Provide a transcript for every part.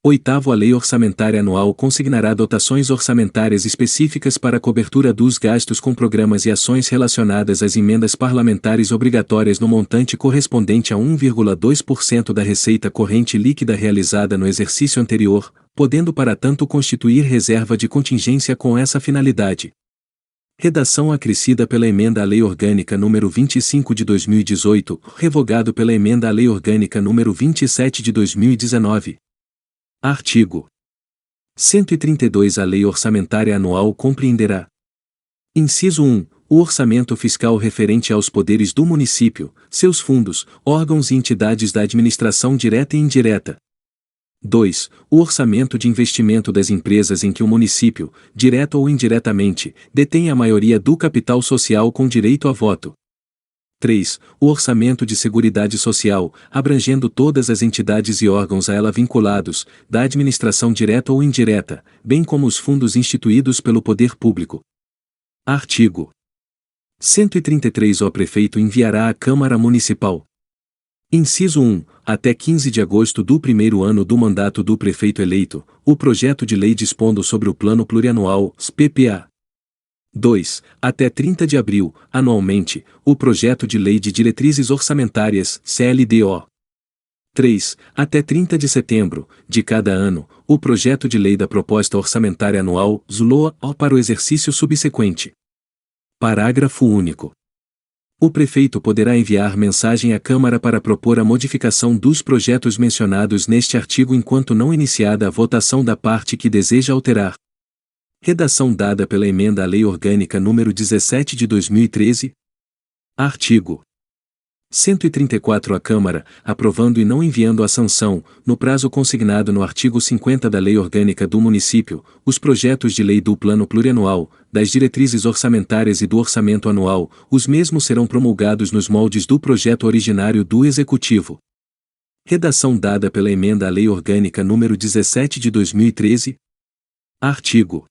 Oitavo, a Lei Orçamentária Anual consignará dotações orçamentárias específicas para a cobertura dos gastos com programas e ações relacionadas às emendas parlamentares obrigatórias no montante correspondente a 1,2% da receita corrente líquida realizada no exercício anterior, podendo para tanto constituir reserva de contingência com essa finalidade. Redação acrescida pela Emenda à Lei Orgânica nº 25 de 2018, revogado pela Emenda à Lei Orgânica nº 27 de 2019. Artigo 132. A Lei Orçamentária Anual compreenderá: inciso 1. O orçamento fiscal referente aos poderes do município, seus fundos, órgãos e entidades da administração direta e indireta. 2. O orçamento de investimento das empresas em que o município, direta ou indiretamente, detém a maioria do capital social com direito a voto. 3. O orçamento de Seguridade Social, abrangendo todas as entidades e órgãos a ela vinculados, da administração direta ou indireta, bem como os fundos instituídos pelo poder público. Artigo 133. O prefeito enviará à Câmara Municipal: inciso 1. Até 15 de agosto do primeiro ano do mandato do prefeito eleito, o projeto de lei dispondo sobre o Plano Plurianual, PPA. 2. Até 30 de abril, anualmente, o projeto de lei de diretrizes orçamentárias, CLDO. 3. Até 30 de setembro, de cada ano, o projeto de lei da proposta orçamentária anual, ZLOA, para o exercício subsequente. Parágrafo único. O prefeito poderá enviar mensagem à Câmara para propor a modificação dos projetos mencionados neste artigo enquanto não iniciada a votação da parte que deseja alterar. Redação dada pela Emenda à Lei Orgânica nº 17 de 2013. Artigo 134. A Câmara, aprovando e não enviando à sanção, no prazo consignado no artigo 50 da Lei Orgânica do Município, os projetos de lei do Plano Plurianual, das diretrizes orçamentárias e do orçamento anual, os mesmos serão promulgados nos moldes do projeto originário do Executivo. Redação dada pela Emenda à Lei Orgânica nº 17 de 2013. Artigo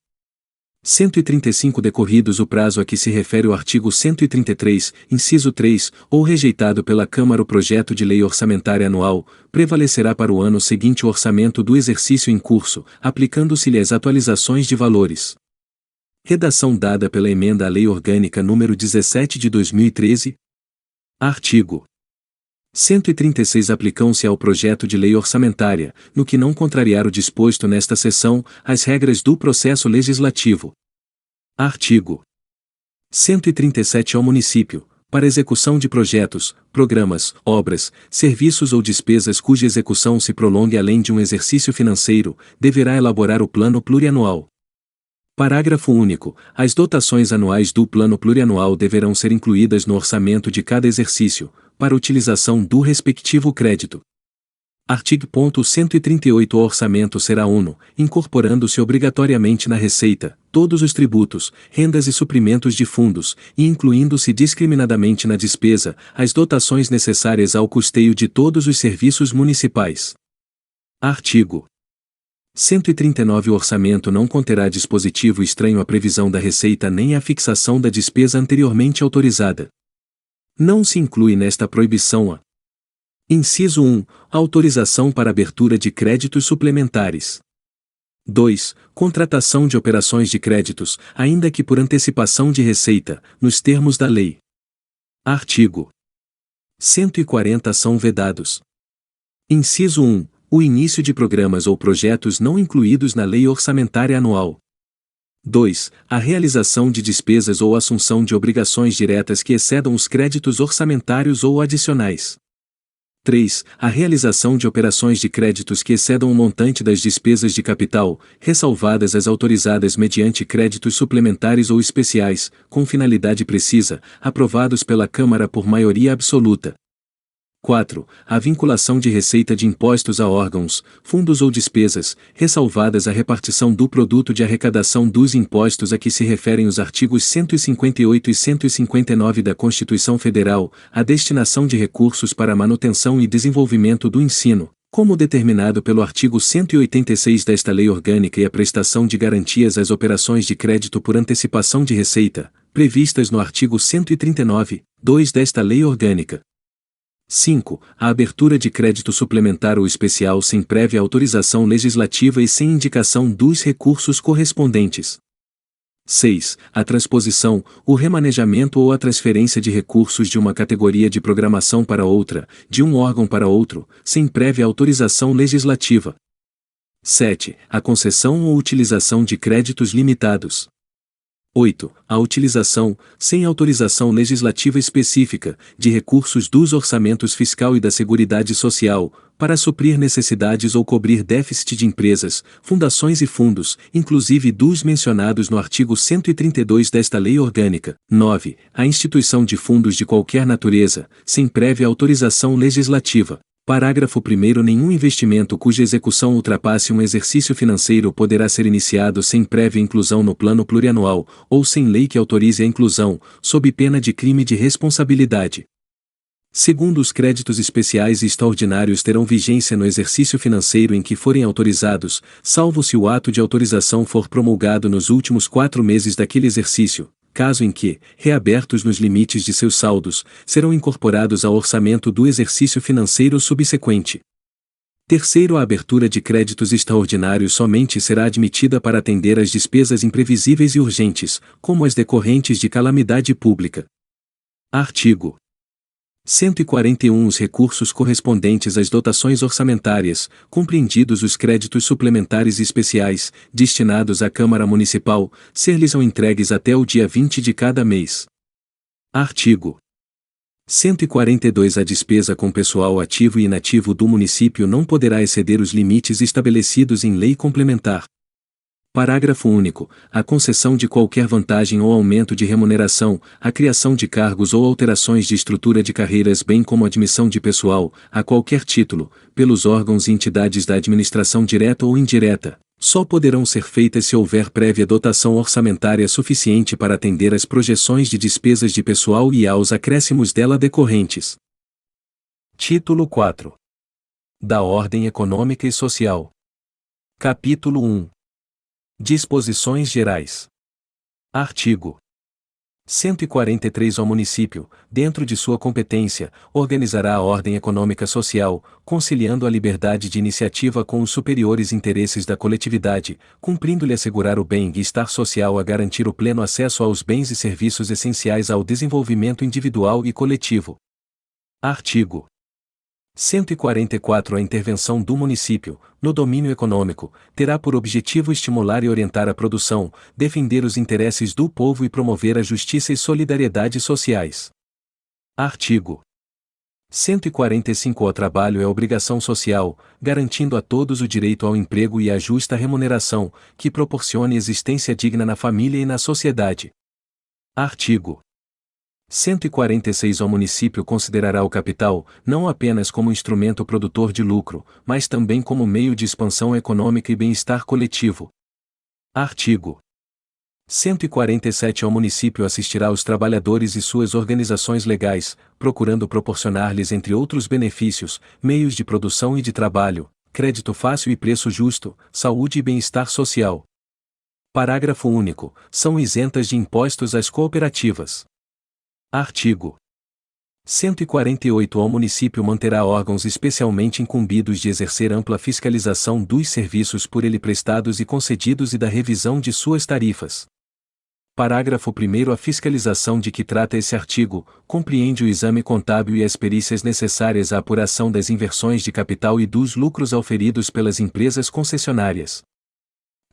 135. Decorridos o prazo a que se refere o artigo 133, inciso 3, ou rejeitado pela Câmara o projeto de lei orçamentária anual, prevalecerá para o ano seguinte o orçamento do exercício em curso, aplicando-se-lhe as atualizações de valores. Redação dada pela Emenda à Lei Orgânica nº 17 de 2013. Artigo 136. Aplicam-se ao projeto de lei orçamentária, no que não contrariar o disposto nesta seção, as regras do processo legislativo. Artigo 137. Ao município, para execução de projetos, programas, obras, serviços ou despesas cuja execução se prolongue além de um exercício financeiro, deverá elaborar o plano plurianual. Parágrafo único. As dotações anuais do plano plurianual deverão ser incluídas no orçamento de cada exercício, para utilização do respectivo crédito. Artigo 138. O orçamento será uno, incorporando-se obrigatoriamente na receita, todos os tributos, rendas e suprimentos de fundos, e incluindo-se discriminadamente na despesa, as dotações necessárias ao custeio de todos os serviços municipais. Artigo 139. O orçamento não conterá dispositivo estranho à previsão da receita nem à fixação da despesa anteriormente autorizada. Não se inclui nesta proibição a: inciso 1. Autorização para abertura de créditos suplementares. 2. Contratação de operações de créditos, ainda que por antecipação de receita, nos termos da lei. Artigo 140. São vedados: inciso 1. O início de programas ou projetos não incluídos na Lei Orçamentária Anual. 2. A realização de despesas ou assunção de obrigações diretas que excedam os créditos orçamentários ou adicionais. 3. A realização de operações de créditos que excedam o montante das despesas de capital, ressalvadas as autorizadas mediante créditos suplementares ou especiais, com finalidade precisa, aprovados pela Câmara por maioria absoluta. 4. A vinculação de receita de impostos a órgãos, fundos ou despesas, ressalvadas a repartição do produto de arrecadação dos impostos a que se referem os artigos 158 e 159 da Constituição Federal, a destinação de recursos para a manutenção e desenvolvimento do ensino, como determinado pelo artigo 186 desta Lei Orgânica, e a prestação de garantias às operações de crédito por antecipação de receita, previstas no artigo 139, 2 desta Lei Orgânica. 5. A abertura de crédito suplementar ou especial sem prévia autorização legislativa e sem indicação dos recursos correspondentes. 6. A transposição, o remanejamento ou a transferência de recursos de uma categoria de programação para outra, de um órgão para outro, sem prévia autorização legislativa. 7. A concessão ou utilização de créditos limitados. 8. A utilização, sem autorização legislativa específica, de recursos dos orçamentos fiscal e da Seguridade Social, para suprir necessidades ou cobrir déficit de empresas, fundações e fundos, inclusive dos mencionados no artigo 132 desta Lei Orgânica. 9. A instituição de fundos de qualquer natureza, sem prévia autorização legislativa. Parágrafo 1º. Nenhum investimento cuja execução ultrapasse um exercício financeiro poderá ser iniciado sem prévia inclusão no plano plurianual, ou sem lei que autorize a inclusão, sob pena de crime de responsabilidade. Segundo, os créditos especiais e extraordinários terão vigência no exercício financeiro em que forem autorizados, salvo se o ato de autorização for promulgado nos últimos 4 meses daquele exercício. Caso em que, reabertos nos limites de seus saldos, serão incorporados ao orçamento do exercício financeiro subsequente. Terceiro, a abertura de créditos extraordinários somente será admitida para atender às despesas imprevisíveis e urgentes, como as decorrentes de calamidade pública. Artigo 141. Os recursos correspondentes às dotações orçamentárias, compreendidos os créditos suplementares e especiais, destinados à Câmara Municipal, ser-lhes-ão entregues até o dia 20 de cada mês. Artigo 142. A despesa com pessoal ativo e inativo do município não poderá exceder os limites estabelecidos em lei complementar. Parágrafo único. A concessão de qualquer vantagem ou aumento de remuneração, a criação de cargos ou alterações de estrutura de carreiras bem como admissão de pessoal, a qualquer título, pelos órgãos e entidades da administração direta ou indireta, só poderão ser feitas se houver prévia dotação orçamentária suficiente para atender às projeções de despesas de pessoal e aos acréscimos dela decorrentes. Título 4. Da Ordem Econômica e Social. Capítulo 1. Disposições Gerais. Artigo 143. O município, dentro de sua competência, organizará a ordem econômica social, conciliando a liberdade de iniciativa com os superiores interesses da coletividade, cumprindo-lhe assegurar o bem-estar social a garantir o pleno acesso aos bens e serviços essenciais ao desenvolvimento individual e coletivo. Artigo 144. A intervenção do município, no domínio econômico, terá por objetivo estimular e orientar a produção, defender os interesses do povo e promover a justiça e solidariedade sociais. Artigo 145. O trabalho é obrigação social, garantindo a todos o direito ao emprego e à justa remuneração, que proporcione existência digna na família e na sociedade. Artigo 146. O município considerará o capital, não apenas como instrumento produtor de lucro, mas também como meio de expansão econômica e bem-estar coletivo. Artigo 147. O município assistirá os trabalhadores e suas organizações legais, procurando proporcionar-lhes, entre outros benefícios, meios de produção e de trabalho, crédito fácil e preço justo, saúde e bem-estar social. Parágrafo único. São isentas de impostos as cooperativas. Artigo 148. O município manterá órgãos especialmente incumbidos de exercer ampla fiscalização dos serviços por ele prestados e concedidos e da revisão de suas tarifas. Parágrafo 1º. A fiscalização de que trata esse artigo compreende o exame contábil e as perícias necessárias à apuração das inversões de capital e dos lucros auferidos pelas empresas concessionárias.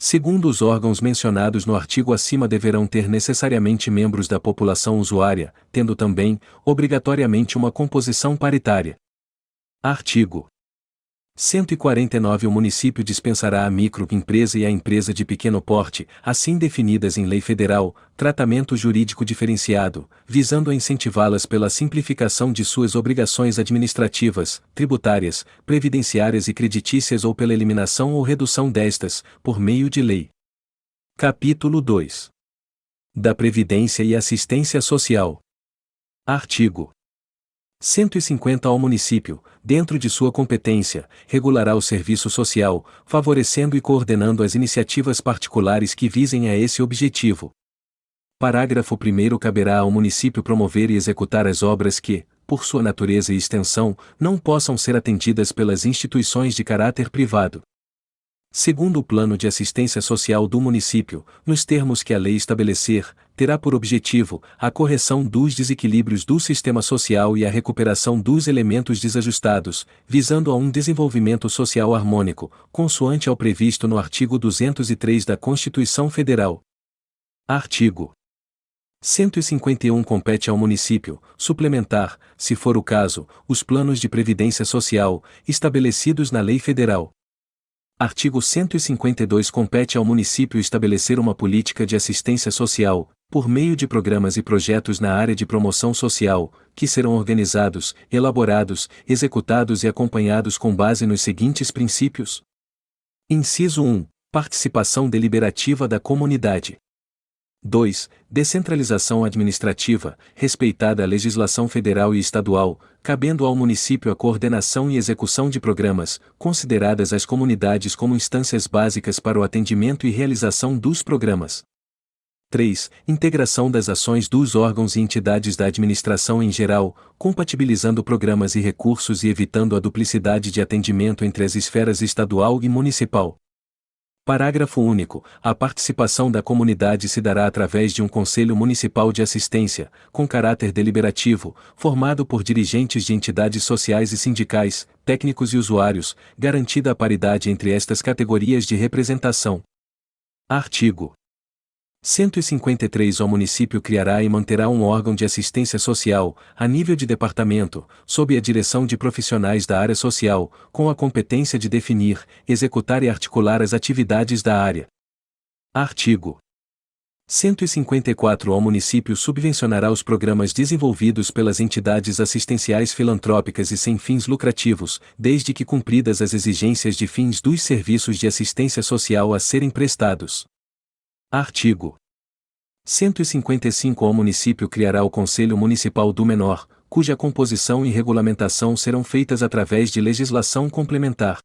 Segundo, os órgãos mencionados no artigo acima deverão ter necessariamente membros da população usuária, tendo também, obrigatoriamente, uma composição paritária. Artigo 149. O município dispensará à microempresa e à empresa de pequeno porte, assim definidas em lei federal, tratamento jurídico diferenciado, visando a incentivá-las pela simplificação de suas obrigações administrativas, tributárias, previdenciárias e creditícias ou pela eliminação ou redução destas, por meio de lei. Capítulo 2. Da Previdência e Assistência Social. Artigo 150. Ao município, dentro de sua competência, regulará o serviço social, favorecendo e coordenando as iniciativas particulares que visem a esse objetivo. Parágrafo 1º. Caberá ao município promover e executar as obras que, por sua natureza e extensão, não possam ser atendidas pelas instituições de caráter privado. Segundo o plano de assistência social do município, nos termos que a lei estabelecer, terá por objetivo a correção dos desequilíbrios do sistema social e a recuperação dos elementos desajustados, visando a um desenvolvimento social harmônico, consoante ao previsto no artigo 203 da Constituição Federal. Artigo 151 compete ao município suplementar, se for o caso, os planos de previdência social, estabelecidos na lei federal. Artigo 152 compete ao município estabelecer uma política de assistência social, por meio de programas e projetos na área de promoção social, que serão organizados, elaborados, executados e acompanhados com base nos seguintes princípios. Inciso 1. Participação deliberativa da comunidade. 2. Descentralização administrativa, respeitada a legislação federal e estadual, cabendo ao município a coordenação e execução de programas, consideradas as comunidades como instâncias básicas para o atendimento e realização dos programas. 3. Integração das ações dos órgãos e entidades da administração em geral, compatibilizando programas e recursos e evitando a duplicidade de atendimento entre as esferas estadual e municipal. Parágrafo único. A participação da comunidade se dará através de um Conselho Municipal de Assistência, com caráter deliberativo, formado por dirigentes de entidades sociais e sindicais, técnicos e usuários, garantida a paridade entre estas categorias de representação. Artigo 153. O município criará e manterá um órgão de assistência social, a nível de departamento, sob a direção de profissionais da área social, com a competência de definir, executar e articular as atividades da área. Artigo 154. O município subvencionará os programas desenvolvidos pelas entidades assistenciais filantrópicas e sem fins lucrativos, desde que cumpridas as exigências de fins dos serviços de assistência social a serem prestados. Artigo 155. O município criará o Conselho Municipal do Menor, cuja composição e regulamentação serão feitas através de legislação complementar.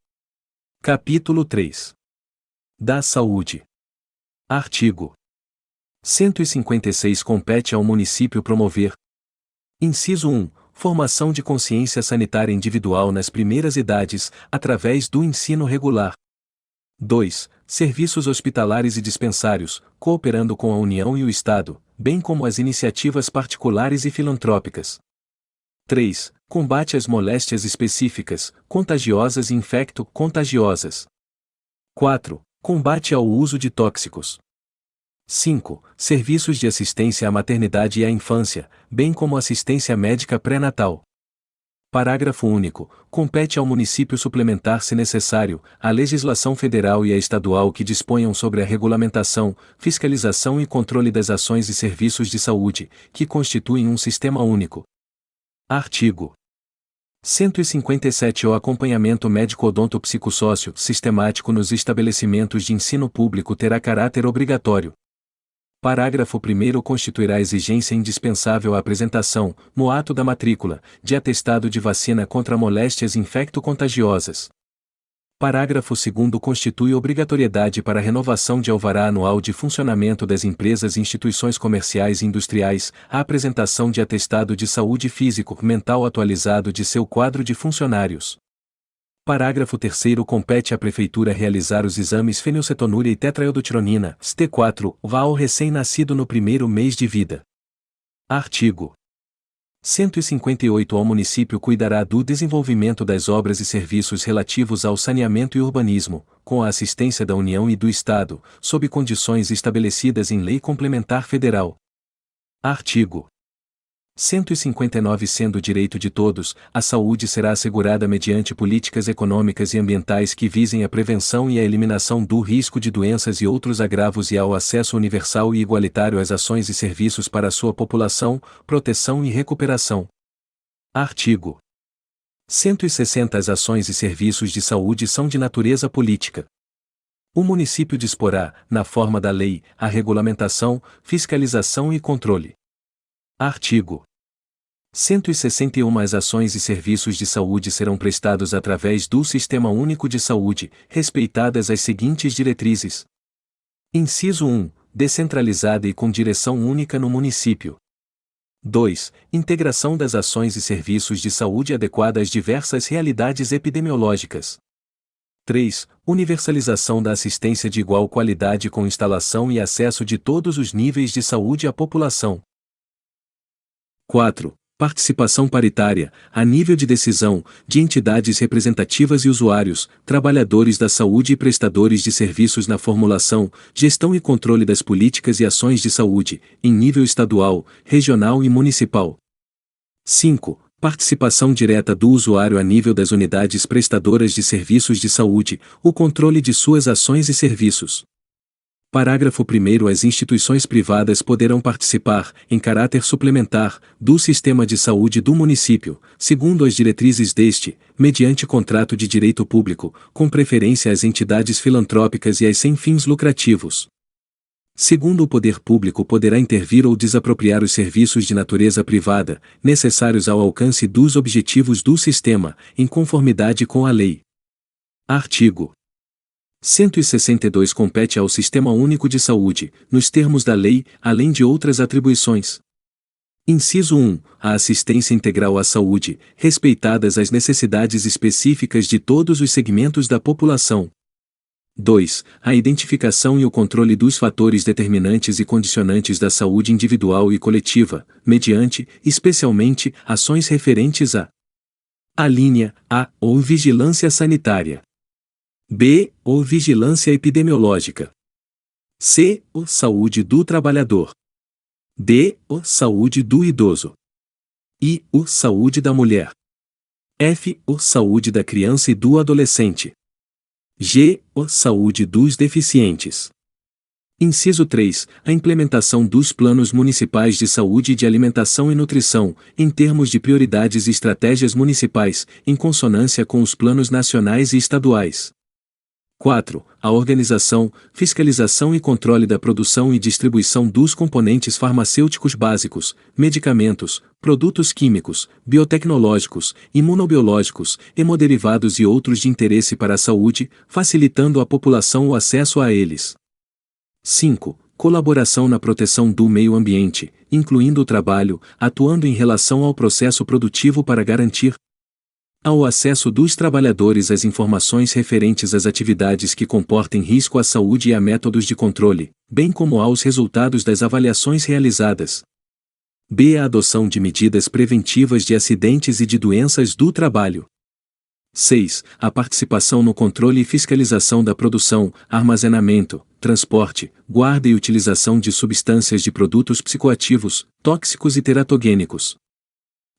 Capítulo 3. Da Saúde. Artigo 156. Compete ao município promover. Inciso 1. Formação de consciência sanitária individual nas primeiras idades, através do ensino regular. 2. Serviços hospitalares e dispensários, cooperando com a União e o Estado, bem como as iniciativas particulares e filantrópicas. 3. Combate às moléstias específicas, contagiosas e infecto-contagiosas. 4. Combate ao uso de tóxicos. 5. Serviços de assistência à maternidade e à infância, bem como assistência médica pré-natal. Parágrafo único. Compete ao município suplementar, se necessário, a legislação federal e a estadual que disponham sobre a regulamentação, fiscalização e controle das ações e serviços de saúde, que constituem um sistema único. Artigo 157. O acompanhamento médico-odonto-psicossócio sistemático nos estabelecimentos de ensino público terá caráter obrigatório. Parágrafo 1º. Constituirá exigência indispensável a apresentação, no ato da matrícula, de atestado de vacina contra moléstias infecto-contagiosas. Parágrafo 2º. Constitui obrigatoriedade para a renovação de alvará anual de funcionamento das empresas e instituições comerciais e industriais, a apresentação de atestado de saúde físico-mental atualizado de seu quadro de funcionários. Parágrafo 3º. Compete à Prefeitura realizar os exames fenilcetonúria e tetraiodotironina, ST4, ao recém-nascido no primeiro mês de vida. Artigo 158. O município cuidará do desenvolvimento das obras e serviços relativos ao saneamento e urbanismo, com a assistência da União e do Estado, sob condições estabelecidas em lei complementar federal. Artigo 159. Sendo direito de todos, a saúde será assegurada mediante políticas econômicas e ambientais que visem a prevenção e a eliminação do risco de doenças e outros agravos e ao acesso universal e igualitário às ações e serviços para a sua população, proteção e recuperação. Artigo 160. As ações e serviços de saúde são de natureza política. O município disporá, na forma da lei, a regulamentação, fiscalização e controle. Artigo 161. As ações e serviços de saúde serão prestados através do Sistema Único de Saúde, respeitadas as seguintes diretrizes. Inciso 1. Descentralizada e com direção única no município. 2. Integração das ações e serviços de saúde adequada às diversas realidades epidemiológicas. 3. Universalização da assistência de igual qualidade com instalação e acesso de todos os níveis de saúde à população. 4. Participação paritária, a nível de decisão, de entidades representativas e usuários, trabalhadores da saúde e prestadores de serviços na formulação, gestão e controle das políticas e ações de saúde, em nível estadual, regional e municipal. 5. Participação direta do usuário a nível das unidades prestadoras de serviços de saúde, o controle de suas ações e serviços. Parágrafo 1º. As instituições privadas poderão participar, em caráter suplementar, do sistema de saúde do município, segundo as diretrizes deste, mediante contrato de direito público, com preferência às entidades filantrópicas e às sem fins lucrativos. Segundo, o poder público poderá intervir ou desapropriar os serviços de natureza privada, necessários ao alcance dos objetivos do sistema, em conformidade com a lei. Artigo 162. Compete ao Sistema Único de Saúde, nos termos da lei, além de outras atribuições. Inciso 1. A assistência integral à saúde, respeitadas as necessidades específicas de todos os segmentos da população. 2. A identificação e o controle dos fatores determinantes e condicionantes da saúde individual e coletiva, mediante, especialmente, ações referentes a linha A, ou vigilância sanitária. B, ou vigilância epidemiológica. C, ou saúde do trabalhador. D, ou saúde do idoso. I, ou saúde da mulher. F, ou saúde da criança e do adolescente. G, ou saúde dos deficientes. Inciso 3. A implementação dos planos municipais de saúde e de alimentação e nutrição, em termos de prioridades e estratégias municipais, em consonância com os planos nacionais e estaduais. 4. A organização, fiscalização e controle da produção e distribuição dos componentes farmacêuticos básicos, medicamentos, produtos químicos, biotecnológicos, imunobiológicos, hemoderivados e outros de interesse para a saúde, facilitando à população o acesso a eles. 5. Colaboração na proteção do meio ambiente, incluindo o trabalho, atuando em relação ao processo produtivo para garantir ao acesso dos trabalhadores às informações referentes às atividades que comportem risco à saúde e a métodos de controle, bem como aos resultados das avaliações realizadas. B. A adoção de medidas preventivas de acidentes e de doenças do trabalho. 6. A participação no controle e fiscalização da produção, armazenamento, transporte, guarda e utilização de substâncias de produtos psicoativos, tóxicos e teratogênicos.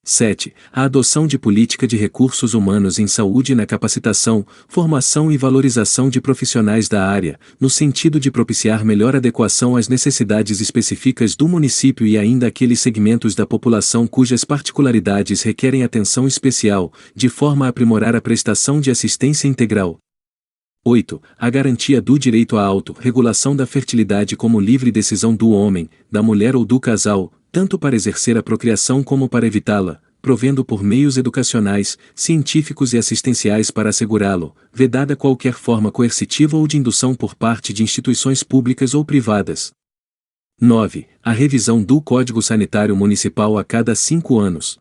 7. A adoção de política de recursos humanos em saúde na capacitação, formação e valorização de profissionais da área, no sentido de propiciar melhor adequação às necessidades específicas do município e ainda aqueles segmentos da população cujas particularidades requerem atenção especial, de forma a aprimorar a prestação de assistência integral. 8. A garantia do direito à auto-regulação da fertilidade como livre decisão do homem, da mulher ou do casal, tanto para exercer a procriação como para evitá-la, provendo por meios educacionais, científicos e assistenciais para assegurá-lo, vedada qualquer forma coercitiva ou de indução por parte de instituições públicas ou privadas. 9. A revisão do Código Sanitário Municipal a cada 5 anos.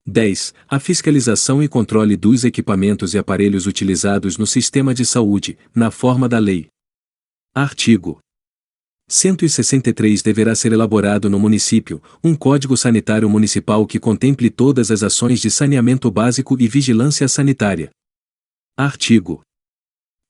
10. A fiscalização e controle dos equipamentos e aparelhos utilizados no sistema de saúde, na forma da lei. Artigo 163. Deverá ser elaborado no município um Código Sanitário Municipal que contemple todas as ações de saneamento básico e vigilância sanitária. Artigo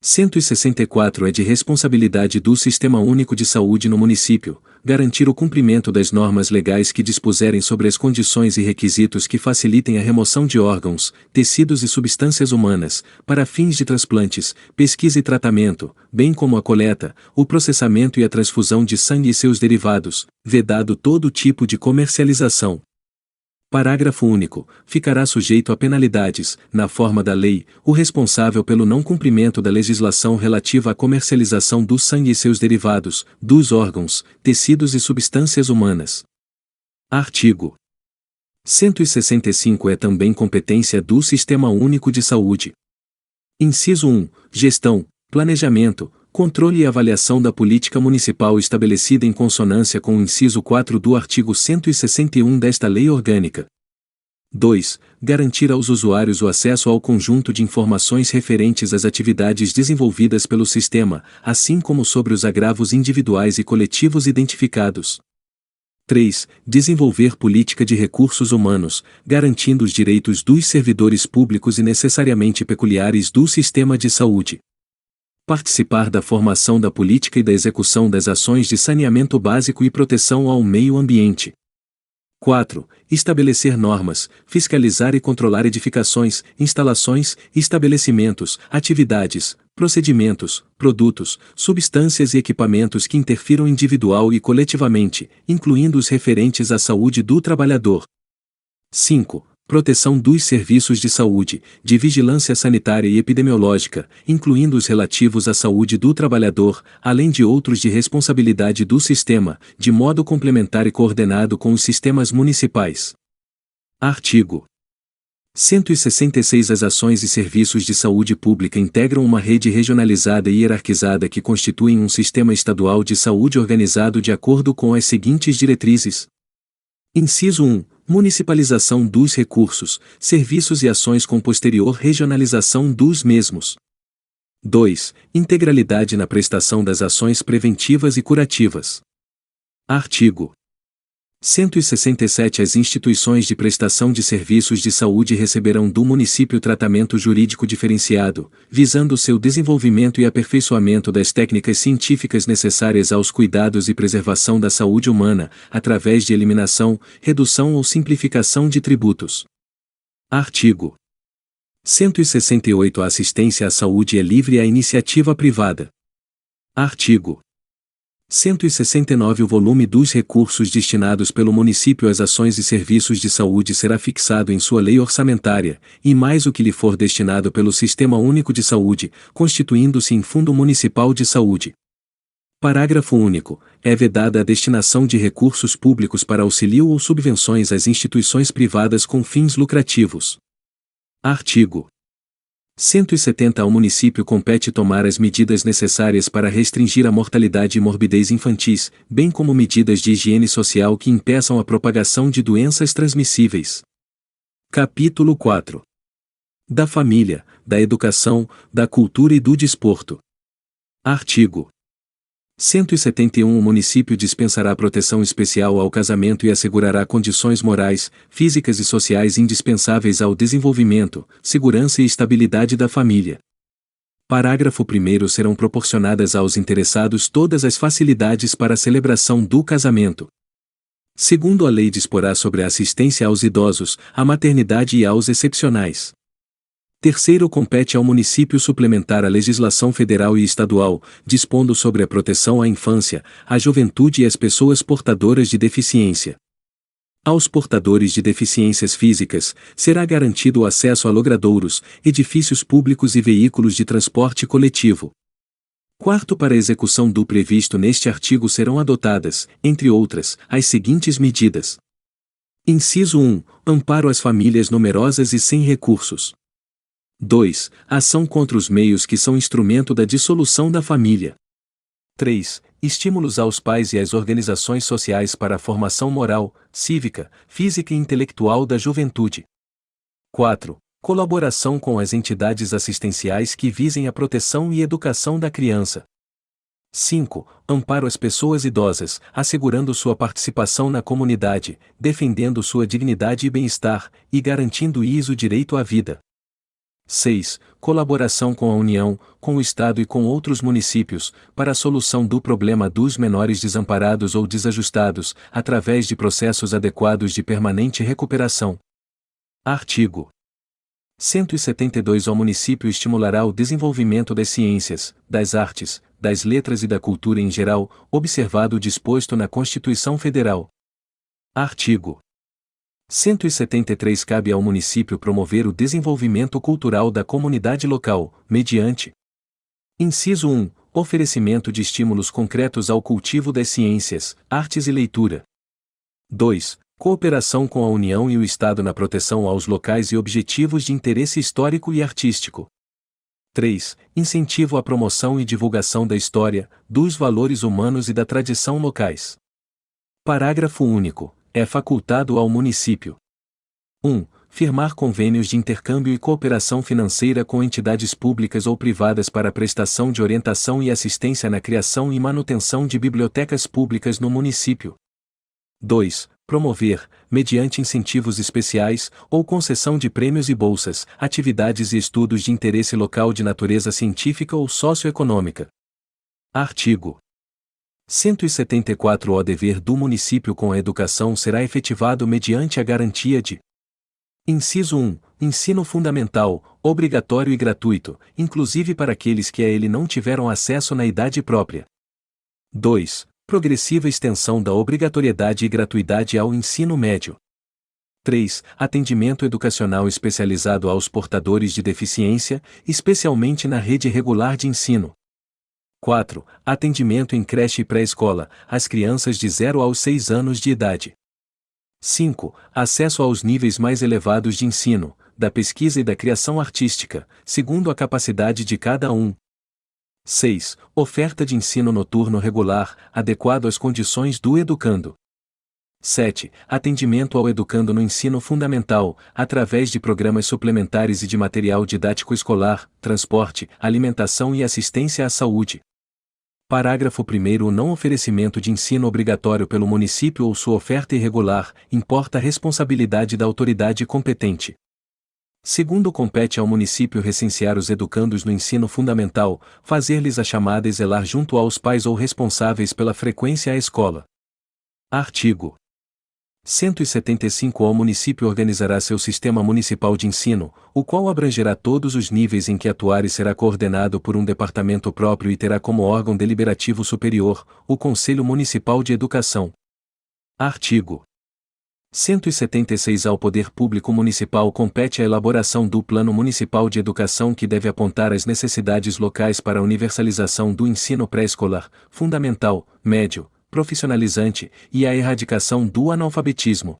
164. É de responsabilidade do Sistema Único de Saúde no município garantir o cumprimento das normas legais que dispuserem sobre as condições e requisitos que facilitem a remoção de órgãos, tecidos e substâncias humanas, para fins de transplantes, pesquisa e tratamento, bem como a coleta, o processamento e a transfusão de sangue e seus derivados, vedado todo tipo de comercialização. Parágrafo único. Ficará sujeito a penalidades, na forma da lei, o responsável pelo não cumprimento da legislação relativa à comercialização do sangue e seus derivados, dos órgãos, tecidos e substâncias humanas. Artigo 165. É também competência do Sistema Único de Saúde. Inciso 1. Gestão, planejamento, controle e avaliação da política municipal estabelecida em consonância com o inciso 4 do artigo 161 desta Lei Orgânica. 2. Garantir aos usuários o acesso ao conjunto de informações referentes às atividades desenvolvidas pelo sistema, assim como sobre os agravos individuais e coletivos identificados. 3. Desenvolver política de recursos humanos, garantindo os direitos dos servidores públicos e necessariamente peculiares do sistema de saúde. Participar da formação da política e da execução das ações de saneamento básico e proteção ao meio ambiente. 4. Estabelecer normas, fiscalizar e controlar edificações, instalações, estabelecimentos, atividades, procedimentos, produtos, substâncias e equipamentos que interfiram individual e coletivamente, incluindo os referentes à saúde do trabalhador. 5. Proteção dos serviços de saúde, de vigilância sanitária e epidemiológica, incluindo os relativos à saúde do trabalhador, além de outros de responsabilidade do sistema, de modo complementar e coordenado com os sistemas municipais. Artigo 166. As ações e serviços de saúde pública integram uma rede regionalizada e hierarquizada que constituem um sistema estadual de saúde organizado de acordo com as seguintes diretrizes. Inciso 1. Municipalização dos recursos, serviços e ações com posterior regionalização dos mesmos. 2. Integralidade na prestação das ações preventivas e curativas. Artigo 167. As instituições de prestação de serviços de saúde receberão do município tratamento jurídico diferenciado, visando seu desenvolvimento e aperfeiçoamento das técnicas científicas necessárias aos cuidados e preservação da saúde humana, através de eliminação, redução ou simplificação de tributos. Artigo 168. A assistência à saúde é livre à iniciativa privada. Artigo 169. O volume dos recursos destinados pelo município às ações e serviços de saúde será fixado em sua lei orçamentária, e mais o que lhe for destinado pelo Sistema Único de Saúde, constituindo-se em Fundo Municipal de Saúde. Parágrafo único. É vedada a destinação de recursos públicos para auxílio ou subvenções às instituições privadas com fins lucrativos. Artigo 170. Ao município compete tomar as medidas necessárias para restringir a mortalidade e morbidez infantis, bem como medidas de higiene social que impeçam a propagação de doenças transmissíveis. Capítulo 4. Da família, da educação, da cultura e do desporto. Artigo 171. O município dispensará proteção especial ao casamento e assegurará condições morais, físicas e sociais indispensáveis ao desenvolvimento, segurança e estabilidade da família. Parágrafo 1º. Serão proporcionadas aos interessados todas as facilidades para a celebração do casamento. Segundo a lei disporá sobre a assistência aos idosos, à maternidade e aos excepcionais. Terceiro, compete ao município suplementar a legislação federal e estadual, dispondo sobre a proteção à infância, à juventude e às pessoas portadoras de deficiência. Aos portadores de deficiências físicas, será garantido o acesso a logradouros, edifícios públicos e veículos de transporte coletivo. Quarto, para a execução do previsto neste artigo serão adotadas, entre outras, as seguintes medidas. Inciso 1. Amparo às famílias numerosas e sem recursos. 2. Ação contra os meios que são instrumento da dissolução da família. 3. Estímulos aos pais e às organizações sociais para a formação moral, cívica, física e intelectual da juventude. 4. Colaboração com as entidades assistenciais que visem a proteção e educação da criança. 5. Amparo às pessoas idosas, assegurando sua participação na comunidade, defendendo sua dignidade e bem-estar, e garantindo-lhes o direito à vida. 6. Colaboração com a União, com o Estado e com outros municípios, para a solução do problema dos menores desamparados ou desajustados, através de processos adequados de permanente recuperação. Artigo 172. Ao município estimulará o desenvolvimento das ciências, das artes, das letras e da cultura em geral, observado o disposto na Constituição Federal. Artigo 173. Cabe ao município promover o desenvolvimento cultural da comunidade local, mediante: Inciso 1. Oferecimento de estímulos concretos ao cultivo das ciências, artes e leitura. 2. Cooperação com a União e o Estado na proteção aos locais e objetivos de interesse histórico e artístico. 3. Incentivo à promoção e divulgação da história, dos valores humanos e da tradição locais. Parágrafo único. É facultado ao município: 1. Firmar convênios de intercâmbio e cooperação financeira com entidades públicas ou privadas para prestação de orientação e assistência na criação e manutenção de bibliotecas públicas no município. 2. Promover, mediante incentivos especiais, ou concessão de prêmios e bolsas, atividades e estudos de interesse local de natureza científica ou socioeconômica. Artigo 174. O dever do município com a educação será efetivado mediante a garantia de: Inciso 1. Ensino fundamental, obrigatório e gratuito, inclusive para aqueles que a ele não tiveram acesso na idade própria. 2. Progressiva extensão da obrigatoriedade e gratuidade ao ensino médio. 3. Atendimento educacional especializado aos portadores de deficiência, especialmente na rede regular de ensino. 4. Atendimento em creche e pré-escola, às crianças de 0 aos 6 anos de idade. 5. Acesso aos níveis mais elevados de ensino, da pesquisa e da criação artística, segundo a capacidade de cada um. 6. Oferta de ensino noturno regular, adequado às condições do educando. 7. Atendimento ao educando no ensino fundamental, através de programas suplementares e de material didático escolar, transporte, alimentação e assistência à saúde. Parágrafo 1º. O não oferecimento de ensino obrigatório pelo município ou sua oferta irregular, importa a responsabilidade da autoridade competente. Segundo, compete ao município recensear os educandos no ensino fundamental, fazer-lhes a chamada e zelar junto aos pais ou responsáveis pela frequência à escola. Artigo 175. O município organizará seu sistema municipal de ensino, o qual abrangerá todos os níveis em que atuar e será coordenado por um departamento próprio e terá como órgão deliberativo superior, o Conselho Municipal de Educação. Artigo 176. Ao Poder Público Municipal compete a elaboração do Plano Municipal de Educação, que deve apontar as necessidades locais para a universalização do ensino pré-escolar, fundamental, médio, profissionalizante, e a erradicação do analfabetismo.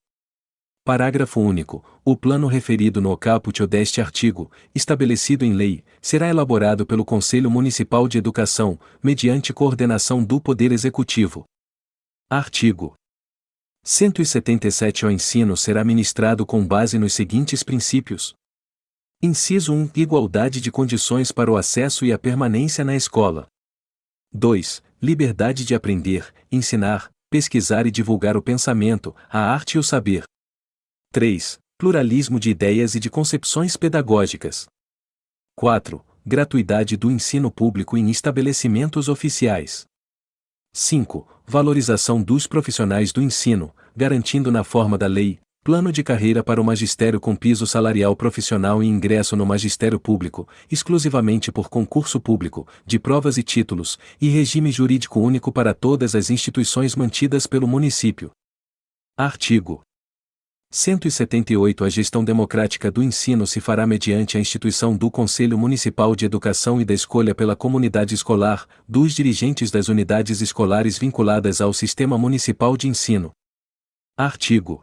Parágrafo único. O plano referido no caput deste artigo, estabelecido em lei, será elaborado pelo Conselho Municipal de Educação, mediante coordenação do Poder Executivo. Artigo 177. O ensino será ministrado com base nos seguintes princípios. Inciso 1. Igualdade de condições para o acesso e a permanência na escola. 2. Liberdade de aprender, ensinar, pesquisar e divulgar o pensamento, a arte e o saber. 3. Pluralismo de ideias e de concepções pedagógicas. 4. Gratuidade do ensino público em estabelecimentos oficiais. 5. Valorização dos profissionais do ensino, garantindo na forma da lei, plano de carreira para o magistério com piso salarial profissional e ingresso no magistério público, exclusivamente por concurso público, de provas e títulos, e regime jurídico único para todas as instituições mantidas pelo município. Artigo 178. A gestão democrática do ensino se fará mediante a instituição do Conselho Municipal de Educação e da escolha pela comunidade escolar, dos dirigentes das unidades escolares vinculadas ao Sistema Municipal de Ensino. Artigo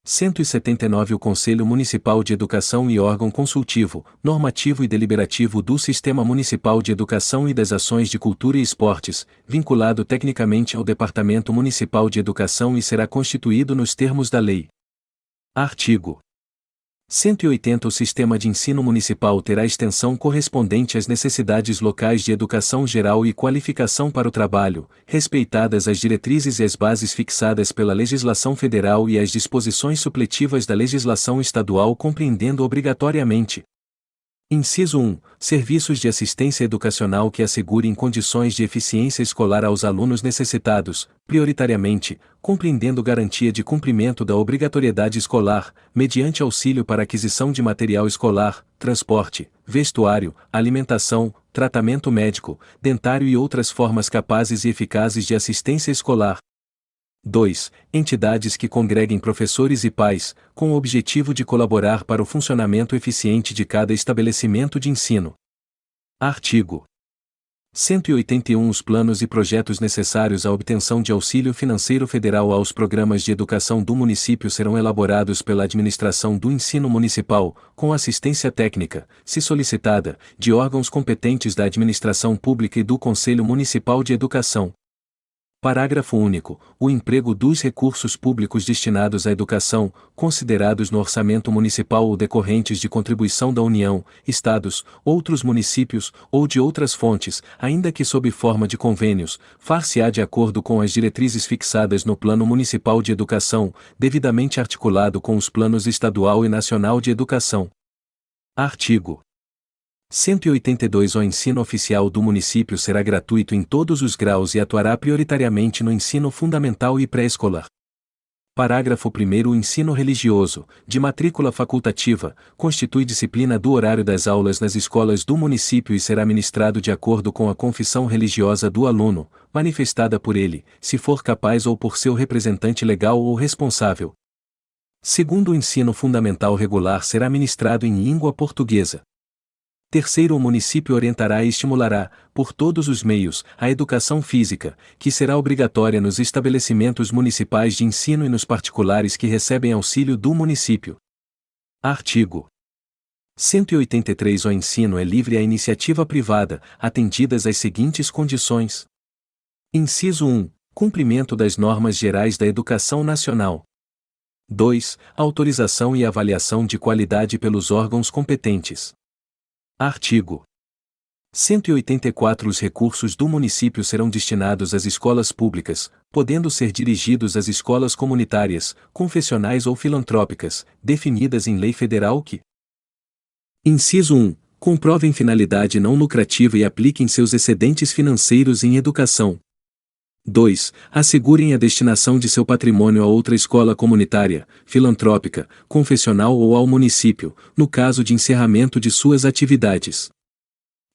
179. O Conselho Municipal de Educação e órgão consultivo, normativo e deliberativo do Sistema Municipal de Educação e das Ações de Cultura e Esportes, vinculado tecnicamente ao Departamento Municipal de Educação e será constituído nos termos da lei. Artigo 180. O sistema de ensino municipal terá extensão correspondente às necessidades locais de educação geral e qualificação para o trabalho, respeitadas as diretrizes e as bases fixadas pela legislação federal e as disposições supletivas da legislação estadual, compreendendo obrigatoriamente: Inciso 1. Serviços de assistência educacional que assegurem condições de eficiência escolar aos alunos necessitados, prioritariamente, compreendendo garantia de cumprimento da obrigatoriedade escolar, mediante auxílio para aquisição de material escolar, transporte, vestuário, alimentação, tratamento médico, dentário e outras formas capazes e eficazes de assistência escolar. 2. Entidades que congreguem professores e pais, com o objetivo de colaborar para o funcionamento eficiente de cada estabelecimento de ensino. Artigo 181 Os planos e projetos necessários à obtenção de auxílio financeiro federal aos programas de educação do município serão elaborados pela administração do ensino municipal, com assistência técnica, se solicitada, de órgãos competentes da administração pública e do Conselho Municipal de Educação. Parágrafo único. O emprego dos recursos públicos destinados à educação, considerados no orçamento municipal ou decorrentes de contribuição da União, Estados, outros municípios ou de outras fontes, ainda que sob forma de convênios, far-se-á de acordo com as diretrizes fixadas no Plano Municipal de Educação, devidamente articulado com os planos estadual e nacional de educação. Artigo 182. O ensino oficial do município será gratuito em todos os graus e atuará prioritariamente no ensino fundamental e pré-escolar. Parágrafo 1º. O ensino religioso, de matrícula facultativa, constitui disciplina do horário das aulas nas escolas do município e será ministrado de acordo com a confissão religiosa do aluno, manifestada por ele, se for capaz ou por seu representante legal ou responsável. Segundo, o ensino fundamental regular será ministrado em língua portuguesa. Terceiro, o município orientará e estimulará, por todos os meios, a educação física, que será obrigatória nos estabelecimentos municipais de ensino e nos particulares que recebem auxílio do município. Artigo 183. O ensino é livre à iniciativa privada, atendidas as seguintes condições. Inciso 1. Cumprimento das normas gerais da educação nacional. 2. Autorização e avaliação de qualidade pelos órgãos competentes. Artigo 184. Os recursos do município serão destinados às escolas públicas, podendo ser dirigidos às escolas comunitárias, confessionais ou filantrópicas, definidas em lei federal que: Inciso 1. Comprovem finalidade não lucrativa e apliquem seus excedentes financeiros em educação. 2. Assegurem a destinação de seu patrimônio a outra escola comunitária, filantrópica, confessional ou ao município, no caso de encerramento de suas atividades.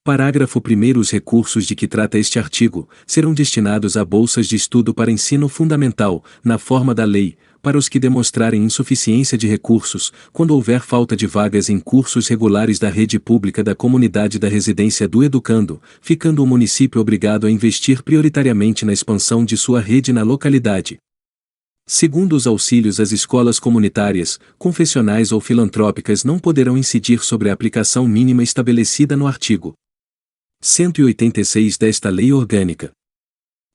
Parágrafo 1º. Os recursos de que trata este artigo serão destinados a bolsas de estudo para ensino fundamental, na forma da lei, para os que demonstrarem insuficiência de recursos, quando houver falta de vagas em cursos regulares da rede pública da comunidade da residência do educando, ficando o município obrigado a investir prioritariamente na expansão de sua rede na localidade. Segundo, os auxílios às escolas comunitárias, confessionais ou filantrópicas não poderão incidir sobre a aplicação mínima estabelecida no artigo 186 desta Lei Orgânica.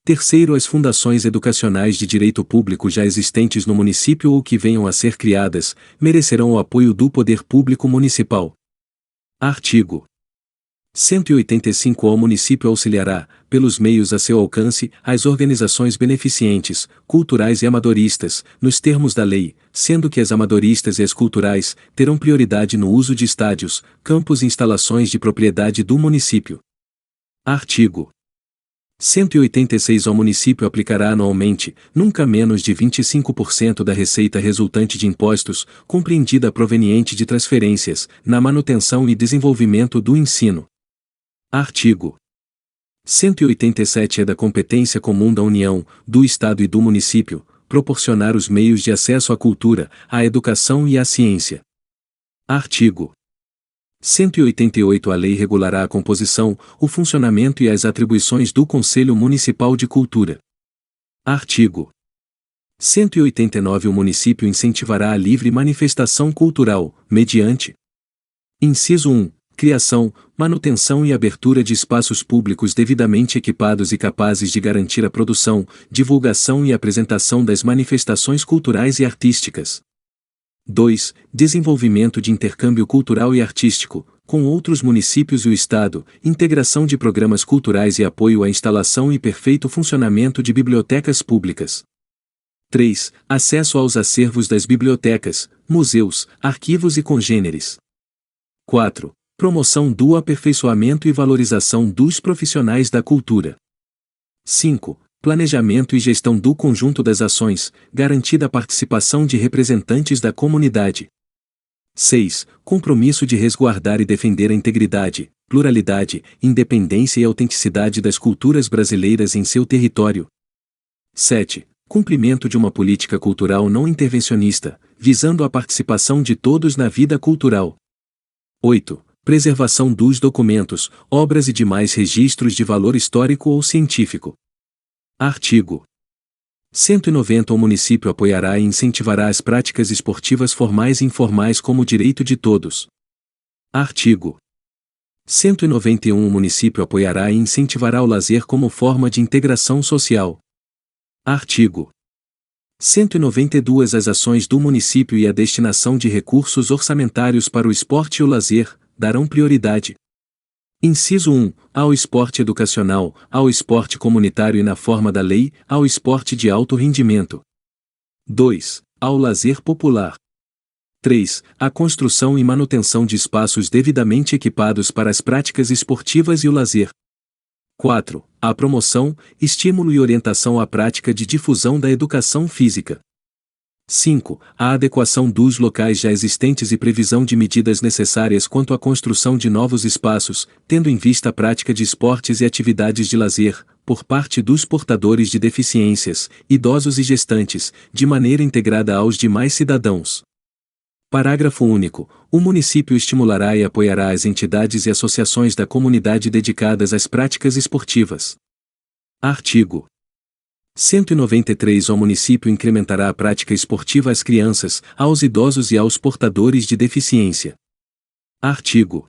Terceiro, as fundações educacionais de direito público já existentes no município ou que venham a ser criadas, merecerão o apoio do poder público municipal. Artigo 185. O município auxiliará, pelos meios a seu alcance, as organizações beneficentes, culturais e amadoristas, nos termos da lei, sendo que as amadoristas e as culturais terão prioridade no uso de estádios, campos e instalações de propriedade do município. Artigo 186. O município aplicará anualmente, nunca menos de 25% da receita resultante de impostos, compreendida proveniente de transferências, na manutenção e desenvolvimento do ensino. Artigo 187. É da competência comum da União, do Estado e do município, proporcionar os meios de acesso à cultura, à educação e à ciência. Artigo 188. A lei regulará a composição, o funcionamento e as atribuições do Conselho Municipal de Cultura. Artigo 189. O município incentivará a livre manifestação cultural, mediante: Inciso 1. Criação, manutenção e abertura de espaços públicos devidamente equipados e capazes de garantir a produção, divulgação e apresentação das manifestações culturais e artísticas. 2. Desenvolvimento de intercâmbio cultural e artístico, com outros municípios e o Estado, integração de programas culturais e apoio à instalação e perfeito funcionamento de bibliotecas públicas. 3. Acesso aos acervos das bibliotecas, museus, arquivos e congêneres. 4. Promoção do aperfeiçoamento e valorização dos profissionais da cultura. 5. Planejamento e gestão do conjunto das ações, garantida a participação de representantes da comunidade. 6. Compromisso de resguardar e defender a integridade, pluralidade, independência e autenticidade das culturas brasileiras em seu território. 7. Cumprimento de uma política cultural não intervencionista, visando a participação de todos na vida cultural. 8. Preservação dos documentos, obras e demais registros de valor histórico ou científico. Artigo 190. O município apoiará e incentivará as práticas esportivas formais e informais como direito de todos. Artigo 191. O município apoiará e incentivará o lazer como forma de integração social. Artigo 192. As ações do município e a destinação de recursos orçamentários para o esporte e o lazer darão prioridade. Inciso 1. Ao esporte educacional, ao esporte comunitário e na forma da lei, ao esporte de alto rendimento. 2. Ao lazer popular. 3. A construção e manutenção de espaços devidamente equipados para as práticas esportivas e o lazer. 4. A promoção, estímulo e orientação à prática de difusão da educação física. 5. A adequação dos locais já existentes e previsão de medidas necessárias quanto à construção de novos espaços, tendo em vista a prática de esportes e atividades de lazer, por parte dos portadores de deficiências, idosos e gestantes, de maneira integrada aos demais cidadãos. Parágrafo único. O município estimulará e apoiará as entidades e associações da comunidade dedicadas às práticas esportivas. Artigo 193. O município incrementará a prática esportiva às crianças, aos idosos e aos portadores de deficiência. Artigo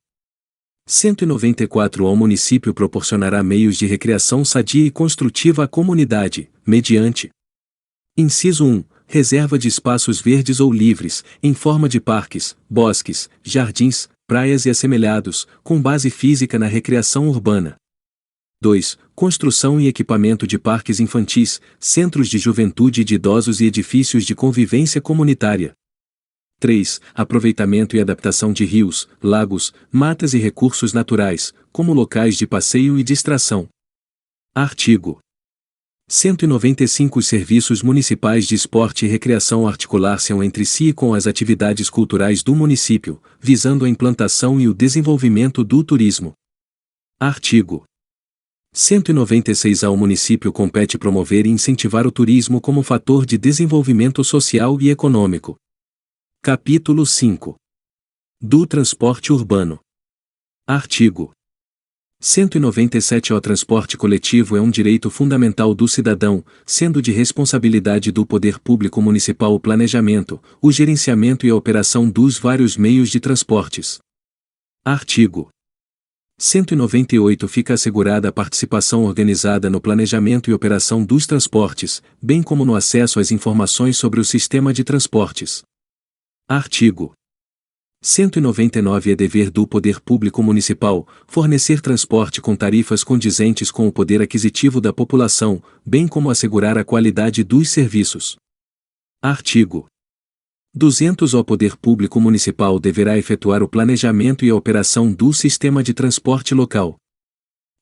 194. O município proporcionará meios de recreação sadia e construtiva à comunidade, mediante: Inciso 1. Reserva de espaços verdes ou livres, em forma de parques, bosques, jardins, praias e assemelhados, com base física na recreação urbana. 2. Construção e equipamento de parques infantis, centros de juventude e de idosos e edifícios de convivência comunitária. 3. Aproveitamento e adaptação de rios, lagos, matas e recursos naturais, como locais de passeio e distração. Artigo 195. Os serviços municipais de esporte e recreação articular-se-ão entre si e com as atividades culturais do município, visando a implantação e o desenvolvimento do turismo. Artigo 196. Ao município compete promover e incentivar o turismo como fator de desenvolvimento social e econômico. Capítulo 5. Do transporte urbano. Artigo 197. O transporte coletivo é um direito fundamental do cidadão, sendo de responsabilidade do poder público municipal o planejamento, o gerenciamento e a operação dos vários meios de transportes. Artigo 198. Fica assegurada a participação organizada no planejamento e operação dos transportes, bem como no acesso às informações sobre o sistema de transportes. Artigo 199. É dever do poder público municipal fornecer transporte com tarifas condizentes com o poder aquisitivo da população, bem como assegurar a qualidade dos serviços. Artigo 200. O poder público municipal deverá efetuar o planejamento e a operação do sistema de transporte local.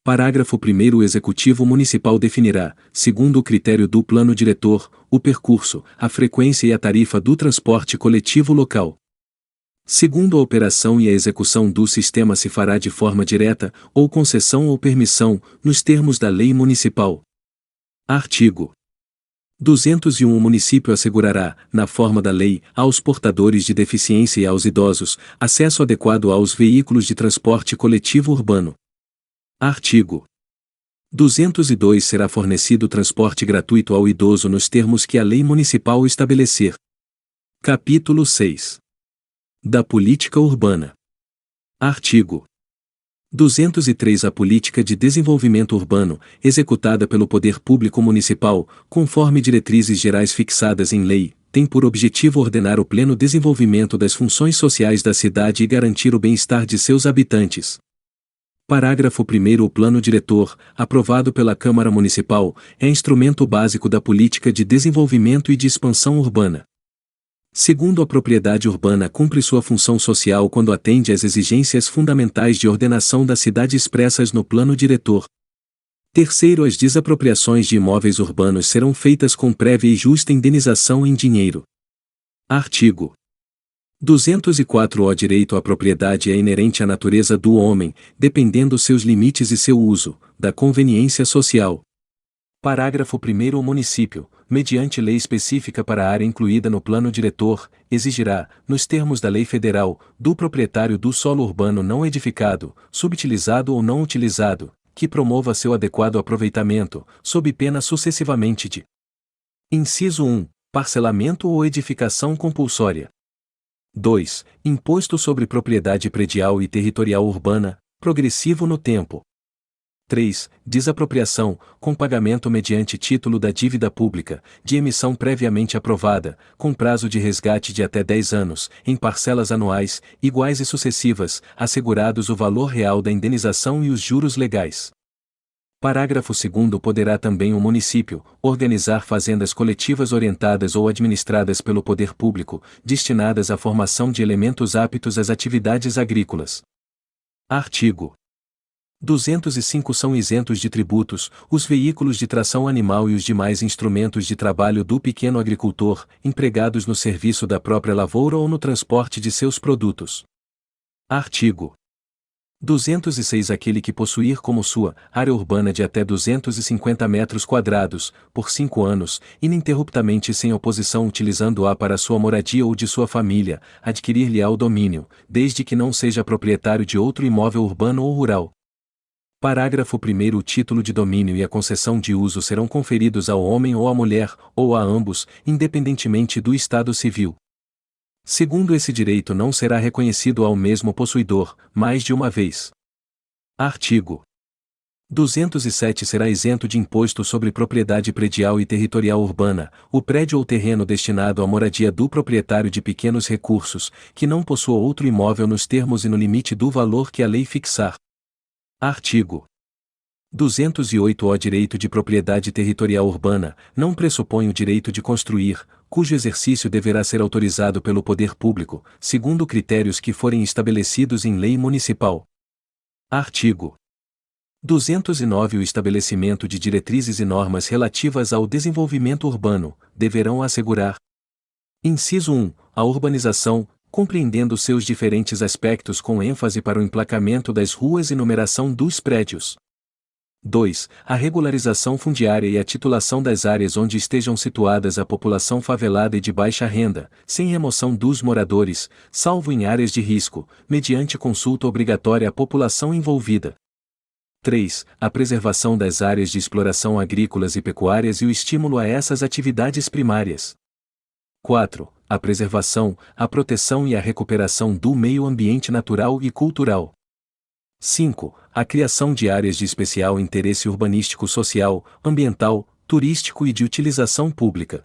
Parágrafo 1º. O Executivo Municipal definirá, segundo o critério do Plano Diretor, o percurso, a frequência e a tarifa do transporte coletivo local. Segundo a operação e a execução do sistema se fará de forma direta, ou concessão ou permissão, nos termos da lei municipal. Artigo 201. O município assegurará, na forma da lei, aos portadores de deficiência e aos idosos, acesso adequado aos veículos de transporte coletivo urbano. Artigo 202. Será fornecido transporte gratuito ao idoso nos termos que a lei municipal estabelecer. Capítulo 6. Da política urbana. Artigo 203. A política de desenvolvimento urbano, executada pelo poder público municipal, conforme diretrizes gerais fixadas em lei, tem por objetivo ordenar o pleno desenvolvimento das funções sociais da cidade e garantir o bem-estar de seus habitantes. Parágrafo 1º. O Plano Diretor, aprovado pela Câmara Municipal, é instrumento básico da política de desenvolvimento e de expansão urbana. Segundo, a propriedade urbana cumpre sua função social quando atende às exigências fundamentais de ordenação da cidade expressas no Plano Diretor. Terceiro, as desapropriações de imóveis urbanos serão feitas com prévia e justa indenização em dinheiro. Artigo 204. O direito à propriedade é inerente à natureza do homem, dependendo seus limites e seu uso, da conveniência social. Parágrafo 1º. O município, mediante lei específica para a área incluída no plano diretor, exigirá, nos termos da lei federal, do proprietário do solo urbano não edificado, subutilizado ou não utilizado, que promova seu adequado aproveitamento, sob pena sucessivamente de: Inciso 1. Parcelamento ou edificação compulsória. 2. Imposto sobre propriedade predial e territorial urbana, progressivo no tempo. 3. Desapropriação, com pagamento mediante título da dívida pública, de emissão previamente aprovada, com prazo de resgate de até 10 anos, em parcelas anuais, iguais e sucessivas, assegurados o valor real da indenização e os juros legais. Parágrafo 2º. Poderá também o município organizar fazendas coletivas orientadas ou administradas pelo poder público, destinadas à formação de elementos aptos às atividades agrícolas. Artigo 205. São isentos de tributos os veículos de tração animal e os demais instrumentos de trabalho do pequeno agricultor, empregados no serviço da própria lavoura ou no transporte de seus produtos. Artigo 206. Aquele que possuir como sua área urbana de até 250 metros quadrados, por 5 anos, ininterruptamente e sem oposição utilizando-a para sua moradia ou de sua família, adquirir-lhe-á o domínio, desde que não seja proprietário de outro imóvel urbano ou rural. Parágrafo 1º. O título de domínio e a concessão de uso serão conferidos ao homem ou à mulher, ou a ambos, independentemente do estado civil. Segundo esse direito não será reconhecido ao mesmo possuidor, mais de uma vez. Artigo 207. Será isento de imposto sobre propriedade predial e territorial urbana, o prédio ou terreno destinado à moradia do proprietário de pequenos recursos, que não possua outro imóvel nos termos e no limite do valor que a lei fixar. Artigo 208. O direito de propriedade territorial urbana não pressupõe o direito de construir, cujo exercício deverá ser autorizado pelo poder público, segundo critérios que forem estabelecidos em lei municipal. Artigo 209. O estabelecimento de diretrizes e normas relativas ao desenvolvimento urbano deverão assegurar: Inciso 1. A urbanização, compreendendo seus diferentes aspectos com ênfase para o emplacamento das ruas e numeração dos prédios. 2. A regularização fundiária e a titulação das áreas onde estejam situadas a população favelada e de baixa renda, sem remoção dos moradores, salvo em áreas de risco, mediante consulta obrigatória à população envolvida. 3. A preservação das áreas de exploração agrícolas e pecuárias e o estímulo a essas atividades primárias. 4. A preservação, a proteção e a recuperação do meio ambiente natural e cultural. 5. A criação de áreas de especial interesse urbanístico social, ambiental, turístico e de utilização pública.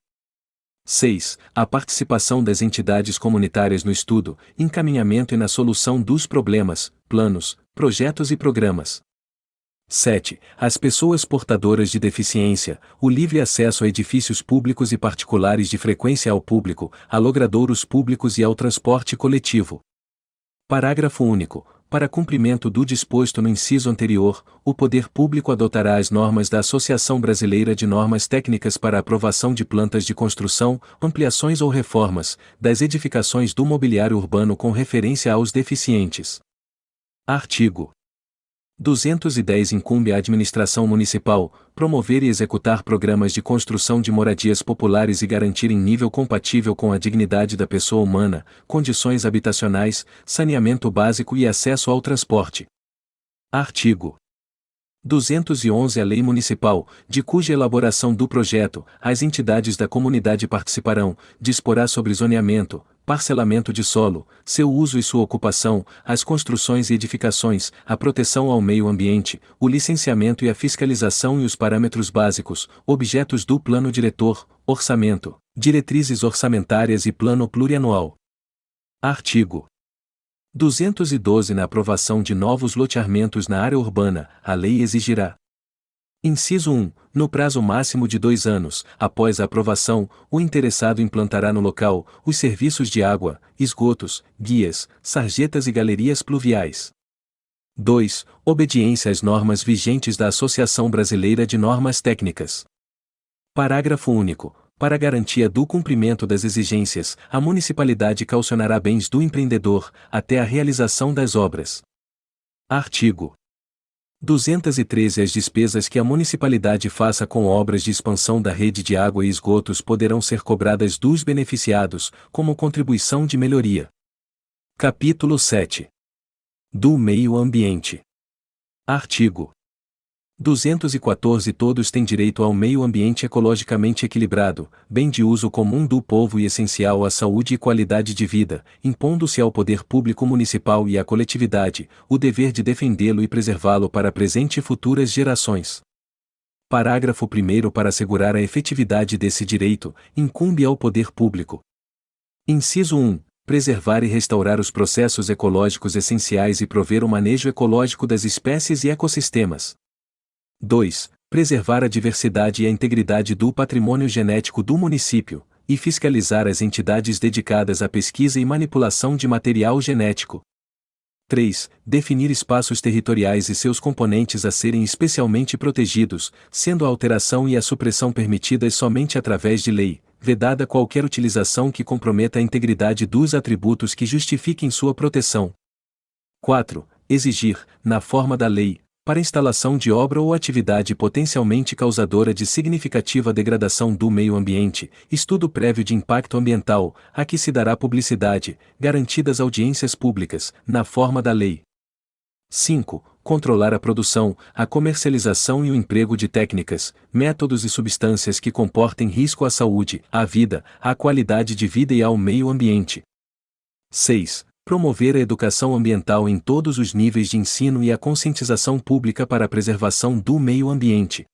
6. A participação das entidades comunitárias no estudo, encaminhamento e na solução dos problemas, planos, projetos e programas. 7. As pessoas portadoras de deficiência, o livre acesso a edifícios públicos e particulares de frequência ao público, a logradouros públicos e ao transporte coletivo. Parágrafo único. Para cumprimento do disposto no inciso anterior, o poder público adotará as normas da Associação Brasileira de Normas Técnicas para a aprovação de plantas de construção, ampliações ou reformas, das edificações do mobiliário urbano com referência aos deficientes. Artigo 210. Incumbe à administração municipal promover e executar programas de construção de moradias populares e garantir em nível compatível com a dignidade da pessoa humana, condições habitacionais, saneamento básico e acesso ao transporte. Artigo 211. A lei municipal, de cuja elaboração do projeto, as entidades da comunidade participarão, disporá sobre zoneamento, parcelamento de solo, seu uso e sua ocupação, as construções e edificações, a proteção ao meio ambiente, o licenciamento e a fiscalização e os parâmetros básicos, objetos do plano diretor, orçamento, diretrizes orçamentárias e plano plurianual. Artigo 212. Na aprovação de novos loteamentos na área urbana, a lei exigirá: Inciso 1. No prazo máximo de 2 anos, após a aprovação, o interessado implantará no local os serviços de água, esgotos, guias, sarjetas e galerias pluviais. 2. Obediência às normas vigentes da Associação Brasileira de Normas Técnicas. Parágrafo único. Para garantia do cumprimento das exigências, a municipalidade calcionará bens do empreendedor, até a realização das obras. Artigo 213 As despesas que a municipalidade faça com obras de expansão da rede de água e esgotos poderão ser cobradas dos beneficiados, como contribuição de melhoria. Capítulo 7. Do Meio Ambiente. Artigo 214 Todos têm direito ao meio ambiente ecologicamente equilibrado, bem de uso comum do povo e essencial à saúde e qualidade de vida, impondo-se ao poder público municipal e à coletividade o dever de defendê-lo e preservá-lo para presente e futuras gerações. Parágrafo 1º Para assegurar a efetividade desse direito, incumbe ao poder público. Inciso 1. Preservar e restaurar os processos ecológicos essenciais e prover o manejo ecológico das espécies e ecossistemas. 2. Preservar a diversidade e a integridade do patrimônio genético do município, e fiscalizar as entidades dedicadas à pesquisa e manipulação de material genético. 3. Definir espaços territoriais e seus componentes a serem especialmente protegidos, sendo a alteração e a supressão permitidas somente através de lei, vedada qualquer utilização que comprometa a integridade dos atributos que justifiquem sua proteção. 4. Exigir, na forma da lei, para instalação de obra ou atividade potencialmente causadora de significativa degradação do meio ambiente, estudo prévio de impacto ambiental, a que se dará publicidade, garantidas audiências públicas, na forma da lei. 5. Controlar a produção, a comercialização e o emprego de técnicas, métodos e substâncias que comportem risco à saúde, à vida, à qualidade de vida e ao meio ambiente. 6. Promover a educação ambiental em todos os níveis de ensino e a conscientização pública para a preservação do meio ambiente.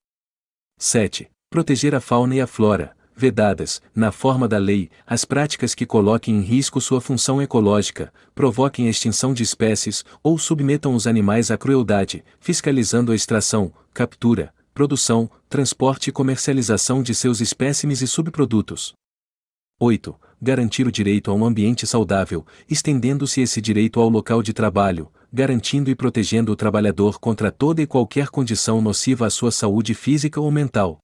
7. Proteger a fauna e a flora, vedadas, na forma da lei, as práticas que coloquem em risco sua função ecológica, provoquem a extinção de espécies ou submetam os animais à crueldade, fiscalizando a extração, captura, produção, transporte e comercialização de seus espécimes e subprodutos. 8. Garantir o direito a um ambiente saudável, estendendo-se esse direito ao local de trabalho, garantindo e protegendo o trabalhador contra toda e qualquer condição nociva à sua saúde física ou mental.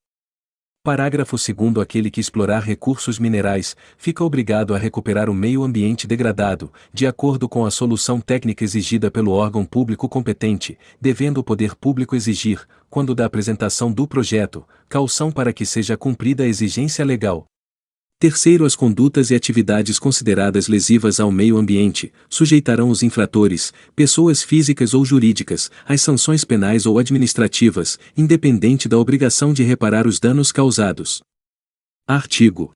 Parágrafo 2º Aquele que explorar recursos minerais, fica obrigado a recuperar o meio ambiente degradado, de acordo com a solução técnica exigida pelo órgão público competente, devendo o poder público exigir, quando da apresentação do projeto, caução para que seja cumprida a exigência legal. Terceiro, as condutas e atividades consideradas lesivas ao meio ambiente, sujeitarão os infratores, pessoas físicas ou jurídicas, às sanções penais ou administrativas, independente da obrigação de reparar os danos causados. Artigo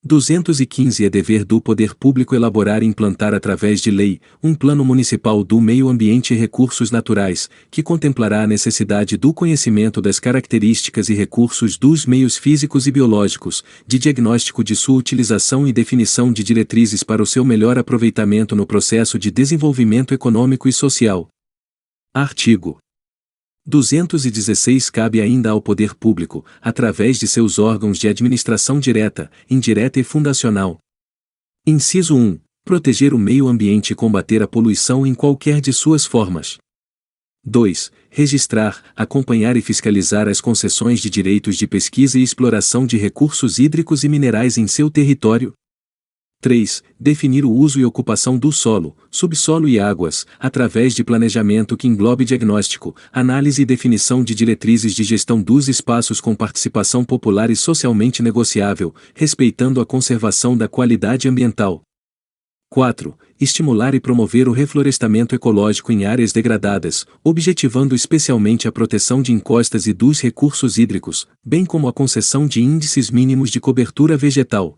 215 É dever do poder público elaborar e implantar através de lei, um plano municipal do meio ambiente e recursos naturais, que contemplará a necessidade do conhecimento das características e recursos dos meios físicos e biológicos, de diagnóstico de sua utilização e definição de diretrizes para o seu melhor aproveitamento no processo de desenvolvimento econômico e social. Artigo 216 Cabe ainda ao poder público, através de seus órgãos de administração direta, indireta e fundacional. Inciso 1. Proteger o meio ambiente e combater a poluição em qualquer de suas formas. 2. Registrar, acompanhar e fiscalizar as concessões de direitos de pesquisa e exploração de recursos hídricos e minerais em seu território. 3. Definir o uso e ocupação do solo, subsolo e águas, através de planejamento que englobe diagnóstico, análise e definição de diretrizes de gestão dos espaços com participação popular e socialmente negociável, respeitando a conservação da qualidade ambiental. 4. Estimular e promover o reflorestamento ecológico em áreas degradadas, objetivando especialmente a proteção de encostas e dos recursos hídricos, bem como a concessão de índices mínimos de cobertura vegetal.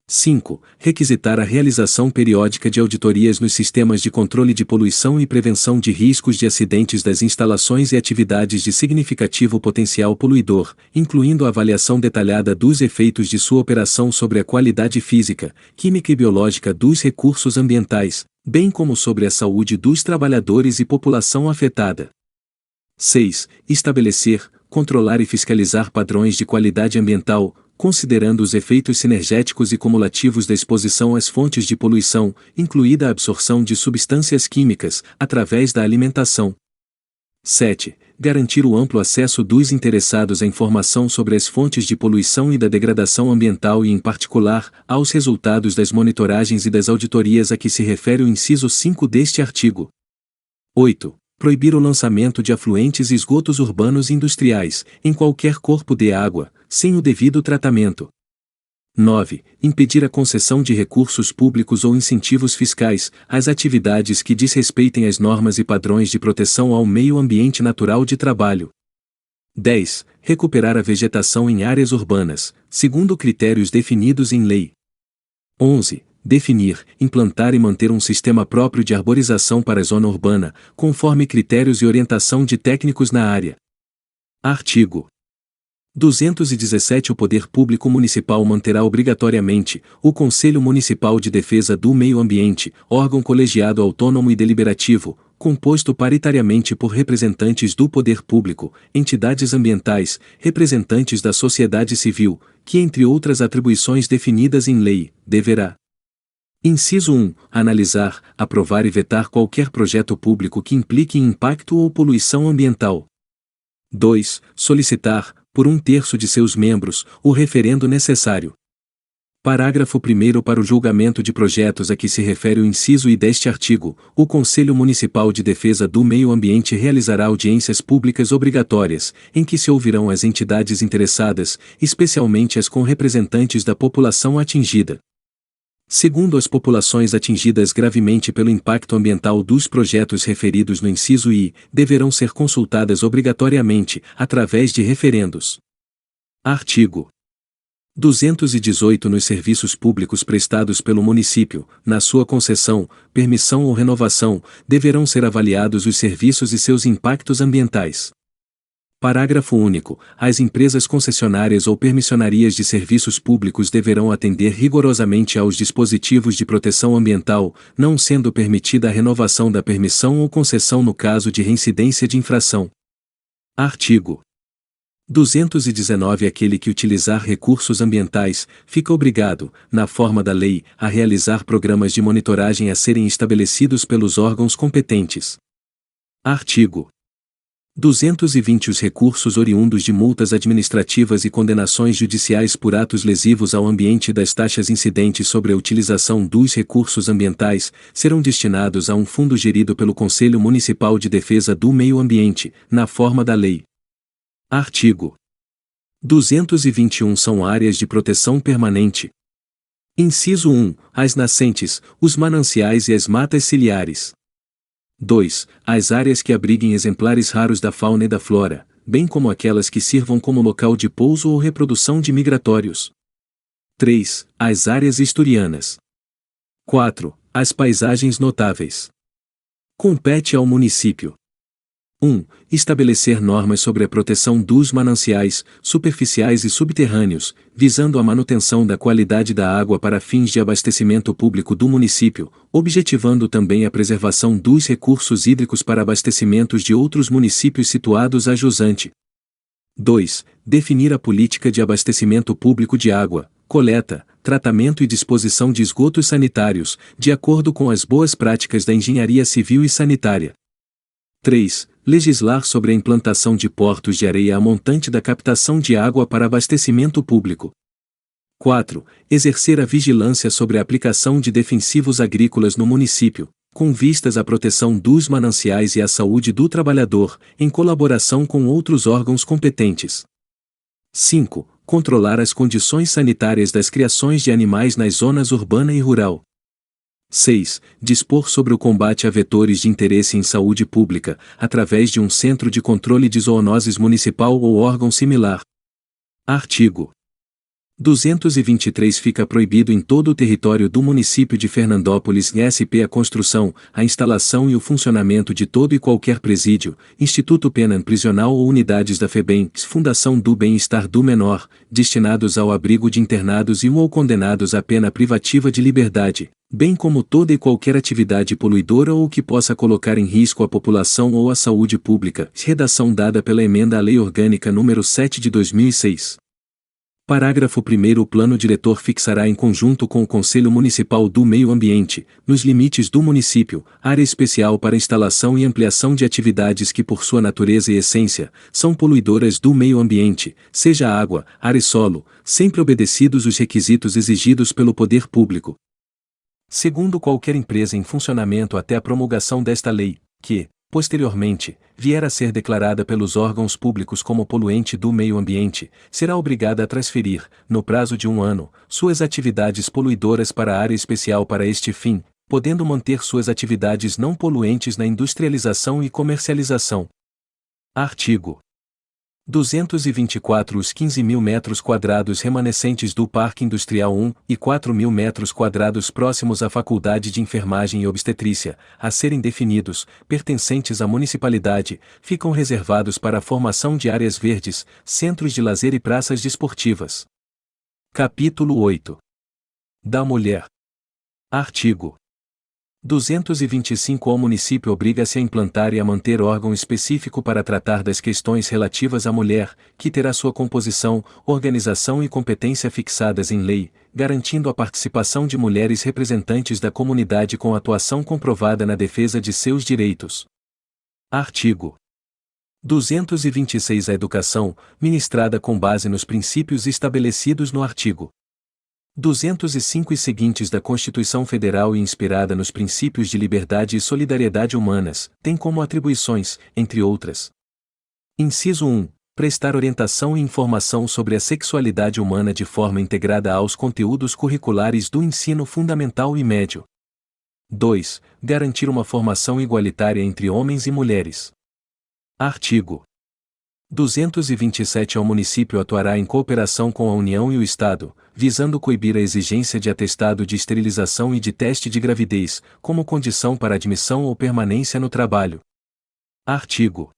5. Requisitar a realização periódica de auditorias nos sistemas de controle de poluição e prevenção de riscos de acidentes das instalações e atividades de significativo potencial poluidor, incluindo a avaliação detalhada dos efeitos de sua operação sobre a qualidade física, química e biológica dos recursos ambientais, bem como sobre a saúde dos trabalhadores e população afetada. 6. Estabelecer, controlar e fiscalizar padrões de qualidade ambiental, considerando os efeitos sinergéticos e cumulativos da exposição às fontes de poluição, incluída a absorção de substâncias químicas, através da alimentação. 7. Garantir o amplo acesso dos interessados à informação sobre as fontes de poluição e da degradação ambiental e, em particular, aos resultados das monitoragens e das auditorias a que se refere o inciso 5 deste artigo. 8. Proibir o lançamento de afluentes e esgotos urbanos e industriais, em qualquer corpo de água, sem o devido tratamento. 9. Impedir a concessão de recursos públicos ou incentivos fiscais às atividades que desrespeitem as normas e padrões de proteção ao meio ambiente natural de trabalho. 10. Recuperar a vegetação em áreas urbanas, segundo critérios definidos em lei. 11. Definir, implantar e manter um sistema próprio de arborização para a zona urbana, conforme critérios e orientação de técnicos na área. Artigo 217. O Poder Público Municipal manterá obrigatoriamente o Conselho Municipal de Defesa do Meio Ambiente, órgão colegiado autônomo e deliberativo, composto paritariamente por representantes do poder público, entidades ambientais, representantes da sociedade civil, que, entre outras atribuições definidas em lei, deverá: Inciso 1. Analisar, aprovar e vetar qualquer projeto público que implique em impacto ou poluição ambiental. 2. Solicitar, por 1/3 de seus membros, o referendo necessário. Parágrafo 1º. Para o julgamento de projetos a que se refere o inciso I deste artigo, o Conselho Municipal de Defesa do Meio Ambiente realizará audiências públicas obrigatórias, em que se ouvirão as entidades interessadas, especialmente as com representantes da população atingida. Segundo as populações atingidas gravemente pelo impacto ambiental dos projetos referidos no inciso I, deverão ser consultadas obrigatoriamente, através de referendos. Artigo 218. Nos serviços públicos prestados pelo município, na sua concessão, permissão ou renovação, deverão ser avaliados os serviços e seus impactos ambientais. Parágrafo único. As empresas concessionárias ou permissionarias de serviços públicos deverão atender rigorosamente aos dispositivos de proteção ambiental, não sendo permitida a renovação da permissão ou concessão no caso de reincidência de infração. Artigo 219. Aquele que utilizar recursos ambientais, fica obrigado, na forma da lei, a realizar programas de monitoragem a serem estabelecidos pelos órgãos competentes. Artigo 220. Os recursos oriundos de multas administrativas e condenações judiciais por atos lesivos ao ambiente das taxas incidentes sobre a utilização dos recursos ambientais serão destinados a um fundo gerido pelo Conselho Municipal de Defesa do Meio Ambiente, na forma da lei. Artigo 221. São áreas de proteção permanente. Inciso 1. As nascentes, os mananciais e as matas ciliares. 2. As áreas que abriguem exemplares raros da fauna e da flora, bem como aquelas que sirvam como local de pouso ou reprodução de migratórios. 3. As áreas historianas. 4. As paisagens notáveis. Compete ao município: 1. Estabelecer normas sobre a proteção dos mananciais, superficiais e subterrâneos, visando a manutenção da qualidade da água para fins de abastecimento público do município, objetivando também a preservação dos recursos hídricos para abastecimentos de outros municípios situados a jusante. 2. Definir a política de abastecimento público de água, coleta, tratamento e disposição de esgotos sanitários, de acordo com as boas práticas da engenharia civil e sanitária. 3. Legislar sobre a implantação de portos de areia a montante da captação de água para abastecimento público. 4. Exercer a vigilância sobre a aplicação de defensivos agrícolas no município, com vistas à proteção dos mananciais e à saúde do trabalhador, em colaboração com outros órgãos competentes. 5. Controlar as condições sanitárias das criações de animais nas zonas urbana e rural. 6. Dispor sobre o combate a vetores de interesse em saúde pública, através de um centro de controle de zoonoses municipal ou órgão similar. Artigo 223. Fica proibido em todo o território do município de Fernandópolis, SP, a construção, a instalação e o funcionamento de todo e qualquer presídio, instituto penal prisional ou unidades da FEBEM, Fundação do Bem-Estar do Menor, destinados ao abrigo de internados e ou condenados à pena privativa de liberdade, bem como toda e qualquer atividade poluidora ou que possa colocar em risco a população ou a saúde pública. Redação dada pela Emenda à Lei Orgânica nº 7 de 2006. Parágrafo 1º. O Plano Diretor fixará em conjunto com o Conselho Municipal do Meio Ambiente, nos limites do município, área especial para instalação e ampliação de atividades que por sua natureza e essência, são poluidoras do meio ambiente, seja água, ar e solo, sempre obedecidos os requisitos exigidos pelo poder público. Segundo qualquer empresa em funcionamento até a promulgação desta lei, que, posteriormente, vier a ser declarada pelos órgãos públicos como poluente do meio ambiente, será obrigada a transferir, no prazo de 1 ano, suas atividades poluidoras para a área especial para este fim, podendo manter suas atividades não poluentes na industrialização e comercialização. Artigo 224. Os 15.000 metros quadrados remanescentes do Parque Industrial 1 e 4.000 metros quadrados próximos à Faculdade de Enfermagem e Obstetrícia, a serem definidos, pertencentes à municipalidade, ficam reservados para a formação de áreas verdes, centros de lazer e praças desportivas. Capítulo 8. Da Mulher. Artigo 225. O município obriga-se a implantar e a manter órgão específico para tratar das questões relativas à mulher, que terá sua composição, organização e competência fixadas em lei, garantindo a participação de mulheres representantes da comunidade com atuação comprovada na defesa de seus direitos. Artigo 226. A educação, ministrada com base nos princípios estabelecidos no artigo 205 e seguintes da Constituição Federal e inspirada nos princípios de liberdade e solidariedade humanas, tem como atribuições, entre outras: Inciso 1. Prestar orientação e informação sobre a sexualidade humana de forma integrada aos conteúdos curriculares do ensino fundamental e médio. 2. Garantir uma formação igualitária entre homens e mulheres. Artigo 227. O município atuará em cooperação com a União e o Estado, visando coibir a exigência de atestado de esterilização e de teste de gravidez, como condição para admissão ou permanência no trabalho. Artigo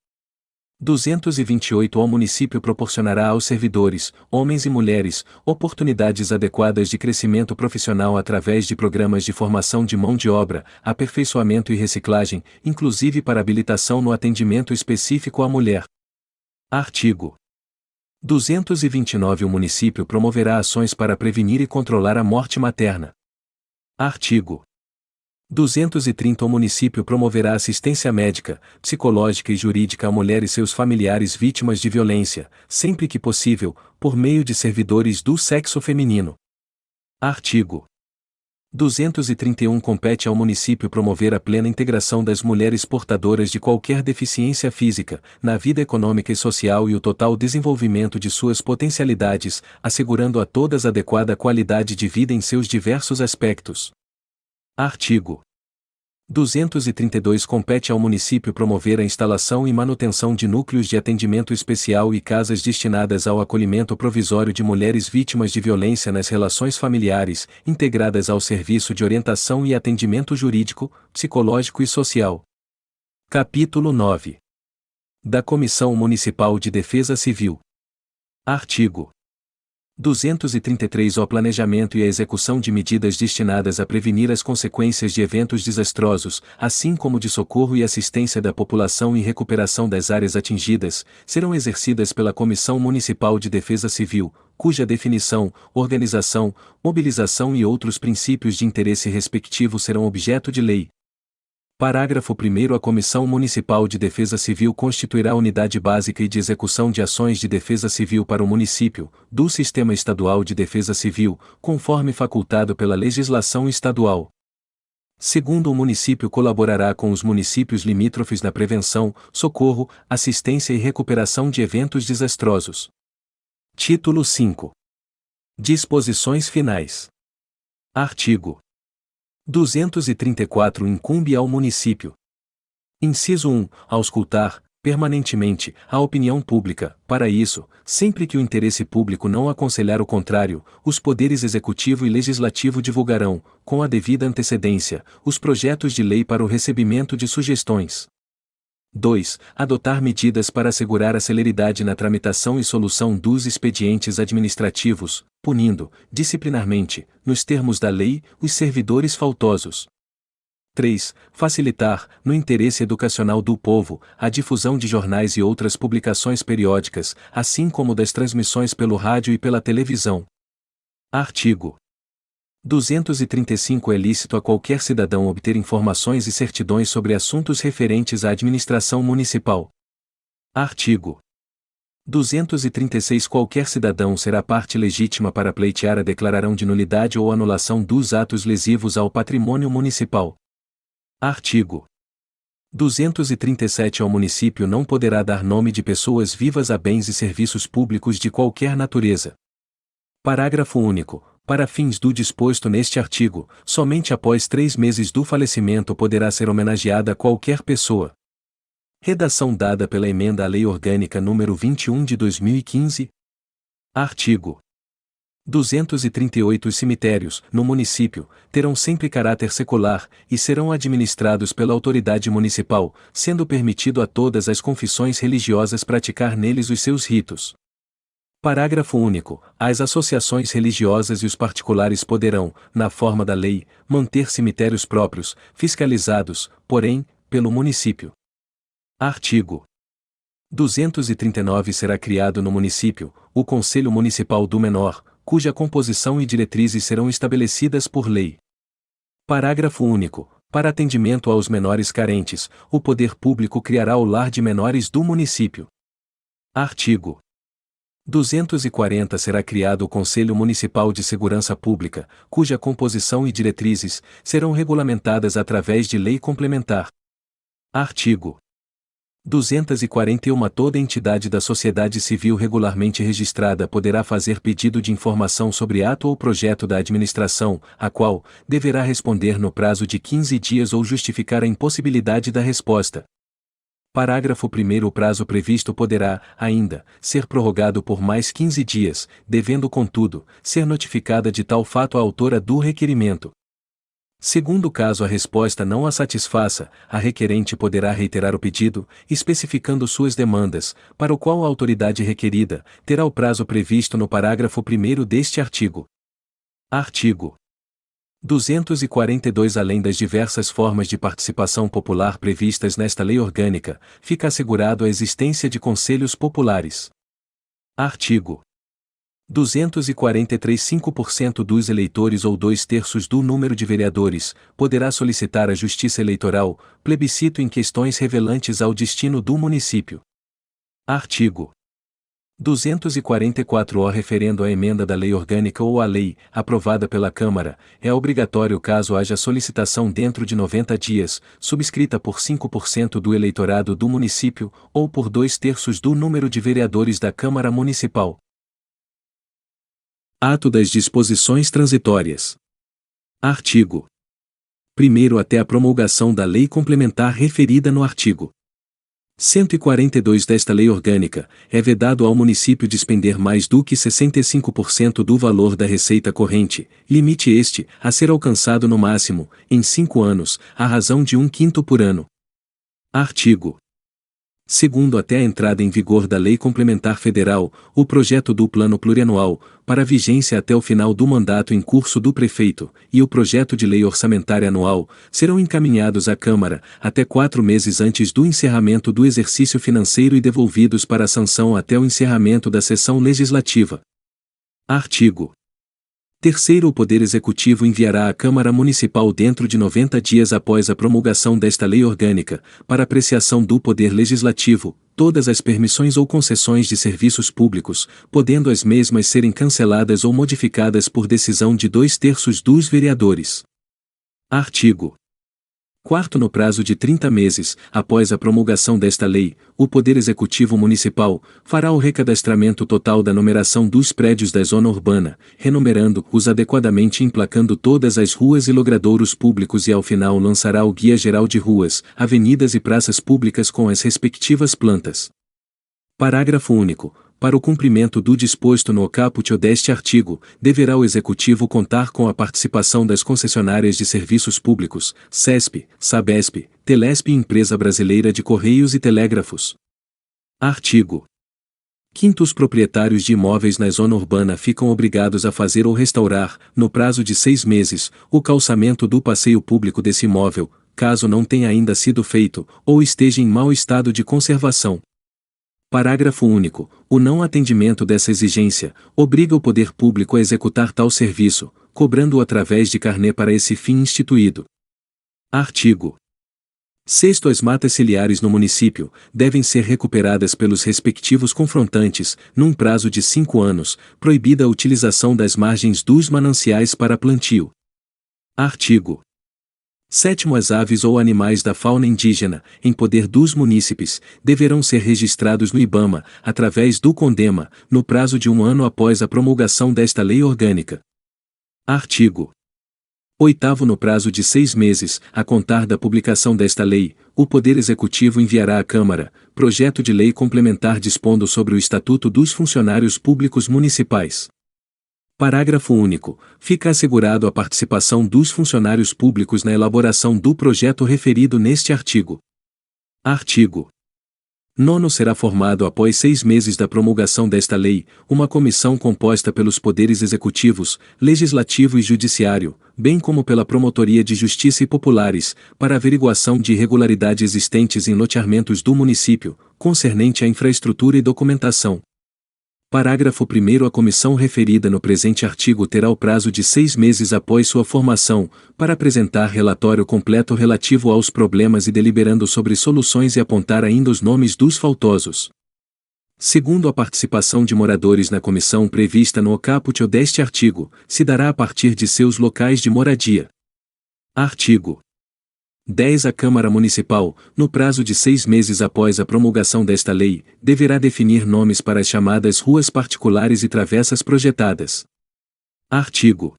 228. O município proporcionará aos servidores, homens e mulheres, oportunidades adequadas de crescimento profissional através de programas de formação de mão de obra, aperfeiçoamento e reciclagem, inclusive para habilitação no atendimento específico à mulher. Artigo 229. O município promoverá ações para prevenir e controlar a morte materna. Artigo 230. O município promoverá assistência médica, psicológica e jurídica a mulher e seus familiares vítimas de violência, sempre que possível, por meio de servidores do sexo feminino. Artigo 231. Compete ao município promover a plena integração das mulheres portadoras de qualquer deficiência física, na vida econômica e social e o total desenvolvimento de suas potencialidades, assegurando a todas adequada qualidade de vida em seus diversos aspectos. Artigo 232. Compete ao município promover a instalação e manutenção de núcleos de atendimento especial e casas destinadas ao acolhimento provisório de mulheres vítimas de violência nas relações familiares, integradas ao serviço de orientação e atendimento jurídico, psicológico e social. Capítulo 9. Da Comissão Municipal de Defesa Civil. Artigo 233. O planejamento e a execução de medidas destinadas a prevenir as consequências de eventos desastrosos, assim como de socorro e assistência da população e recuperação das áreas atingidas, serão exercidas pela Comissão Municipal de Defesa Civil, cuja definição, organização, mobilização e outros princípios de interesse respectivo serão objeto de lei. Parágrafo 1º. A Comissão Municipal de Defesa Civil constituirá unidade básica e de execução de ações de defesa civil para o município, do Sistema Estadual de Defesa Civil, conforme facultado pela legislação estadual. Segundo, o município colaborará com os municípios limítrofes na prevenção, socorro, assistência e recuperação de eventos desastrosos. Título 5. Disposições finais. Artigo 234. Incumbe ao município. Inciso 1. Auscultar, permanentemente, a opinião pública. Para isso, sempre que o interesse público não aconselhar o contrário, os poderes executivo e legislativo divulgarão, com a devida antecedência, os projetos de lei para o recebimento de sugestões. 2. Adotar medidas para assegurar a celeridade na tramitação e solução dos expedientes administrativos, punindo, disciplinarmente, nos termos da lei, os servidores faltosos. 3. Facilitar, no interesse educacional do povo, a difusão de jornais e outras publicações periódicas, assim como das transmissões pelo rádio e pela televisão. Artigo 235. É lícito a qualquer cidadão obter informações e certidões sobre assuntos referentes à administração municipal. Artigo 236. Qualquer cidadão será parte legítima para pleitear a declaração de nulidade ou anulação dos atos lesivos ao patrimônio municipal. Artigo 237 Ao município não poderá dar nome de pessoas vivas a bens e serviços públicos de qualquer natureza. Parágrafo único. Para fins do disposto neste artigo, somente após 3 meses do falecimento poderá ser homenageada qualquer pessoa. Redação dada pela Emenda à Lei Orgânica nº 21 de 2015. Artigo 238 Os cemitérios, no município, terão sempre caráter secular, e serão administrados pela autoridade municipal, sendo permitido a todas as confissões religiosas praticar neles os seus ritos. Parágrafo único. As associações religiosas e os particulares poderão, na forma da lei, manter cemitérios próprios, fiscalizados, porém, pelo município. Artigo 239 Será criado no município, o Conselho Municipal do Menor, cuja composição e diretrizes serão estabelecidas por lei. Parágrafo único. Para atendimento aos menores carentes, o poder público criará o Lar de Menores do município. Artigo 240 Será criado o Conselho Municipal de Segurança Pública, cuja composição e diretrizes serão regulamentadas através de lei complementar. Artigo 241 Toda entidade da sociedade civil regularmente registrada poderá fazer pedido de informação sobre ato ou projeto da administração, a qual deverá responder no prazo de 15 dias ou justificar a impossibilidade da resposta. Parágrafo 1º O prazo previsto poderá, ainda, ser prorrogado por mais 15 dias, devendo, contudo, ser notificada de tal fato a autora do requerimento. Segundo caso a resposta não a satisfaça, a requerente poderá reiterar o pedido, especificando suas demandas, para o qual a autoridade requerida terá o prazo previsto no parágrafo 1º deste artigo. Artigo 242 Além das diversas formas de participação popular previstas nesta lei orgânica, fica assegurado a existência de conselhos populares. Artigo 243 5% dos eleitores ou 2/3 do número de vereadores, poderá solicitar à Justiça Eleitoral, plebiscito em questões revelantes ao destino do município. Artigo 244 O referendo à emenda da lei orgânica ou à lei, aprovada pela Câmara, é obrigatório caso haja solicitação dentro de 90 dias, subscrita por 5% do eleitorado do município, ou por 2/3 do número de vereadores da Câmara Municipal. Ato das disposições transitórias. Artigo 1º até a promulgação da lei complementar referida no artigo 142 desta lei orgânica, é vedado ao município despender mais do que 65% do valor da receita corrente, limite este, a ser alcançado no máximo, em 5 anos, à razão de 1/5 por ano. Artigo 2º até a entrada em vigor da Lei Complementar Federal, o projeto do Plano Plurianual, para vigência até o final do mandato em curso do prefeito, e o projeto de lei orçamentária anual, serão encaminhados à Câmara, até 4 meses antes do encerramento do exercício financeiro e devolvidos para sanção até o encerramento da sessão legislativa. Artigo 3º O Poder Executivo enviará à Câmara Municipal dentro de 90 dias após a promulgação desta lei orgânica, para apreciação do Poder Legislativo, todas as permissões ou concessões de serviços públicos, podendo as mesmas serem canceladas ou modificadas por decisão de 2/3 dos vereadores. Artigo 4º No prazo de 30 meses, após a promulgação desta lei, o Poder Executivo Municipal fará o recadastramento total da numeração dos prédios da zona urbana, renumerando-os adequadamente e emplacando todas as ruas e logradouros públicos e ao final lançará o Guia Geral de Ruas, Avenidas e Praças Públicas com as respectivas plantas. Parágrafo único. Para o cumprimento do disposto no caput deste artigo, deverá o Executivo contar com a participação das concessionárias de serviços públicos, CESP, Sabesp, Telesp e Empresa Brasileira de Correios e Telégrafos. Artigo 5º Os proprietários de imóveis na zona urbana ficam obrigados a fazer ou restaurar, no prazo de 6 meses, o calçamento do passeio público desse imóvel, caso não tenha ainda sido feito, ou esteja em mau estado de conservação. Parágrafo único. O não atendimento dessa exigência obriga o poder público a executar tal serviço, cobrando-o através de carnê para esse fim instituído. Artigo 6º As matas ciliares no município devem ser recuperadas pelos respectivos confrontantes, num prazo de 5 anos, proibida a utilização das margens dos mananciais para plantio. Artigo Sétimo, as aves ou animais da fauna indígena, em poder dos munícipes, deverão ser registrados no IBAMA, através do CONDEMA, no prazo de 1 ano após a promulgação desta lei orgânica. Artigo 8º. No prazo de 6 meses, a contar da publicação desta lei, o Poder Executivo enviará à Câmara projeto de lei complementar dispondo sobre o Estatuto dos Funcionários Públicos Municipais. Parágrafo único. Fica assegurado a participação dos funcionários públicos na elaboração do projeto referido neste artigo. Artigo 9º. Será formado após 6 meses da promulgação desta lei, uma comissão composta pelos poderes executivos, legislativo e judiciário, bem como pela Promotoria de Justiça e Populares, para averiguação de irregularidades existentes em loteamentos do município, concernente à infraestrutura e documentação. Parágrafo 1º. A comissão referida no presente artigo terá o prazo de 6 meses após sua formação, para apresentar relatório completo relativo aos problemas e deliberando sobre soluções e apontar ainda os nomes dos faltosos. Segundo, a participação de moradores na comissão prevista no caput deste artigo, se dará a partir de seus locais de moradia. Artigo 10. A Câmara Municipal, no prazo de 6 meses após a promulgação desta lei, deverá definir nomes para as chamadas ruas particulares e travessas projetadas. Artigo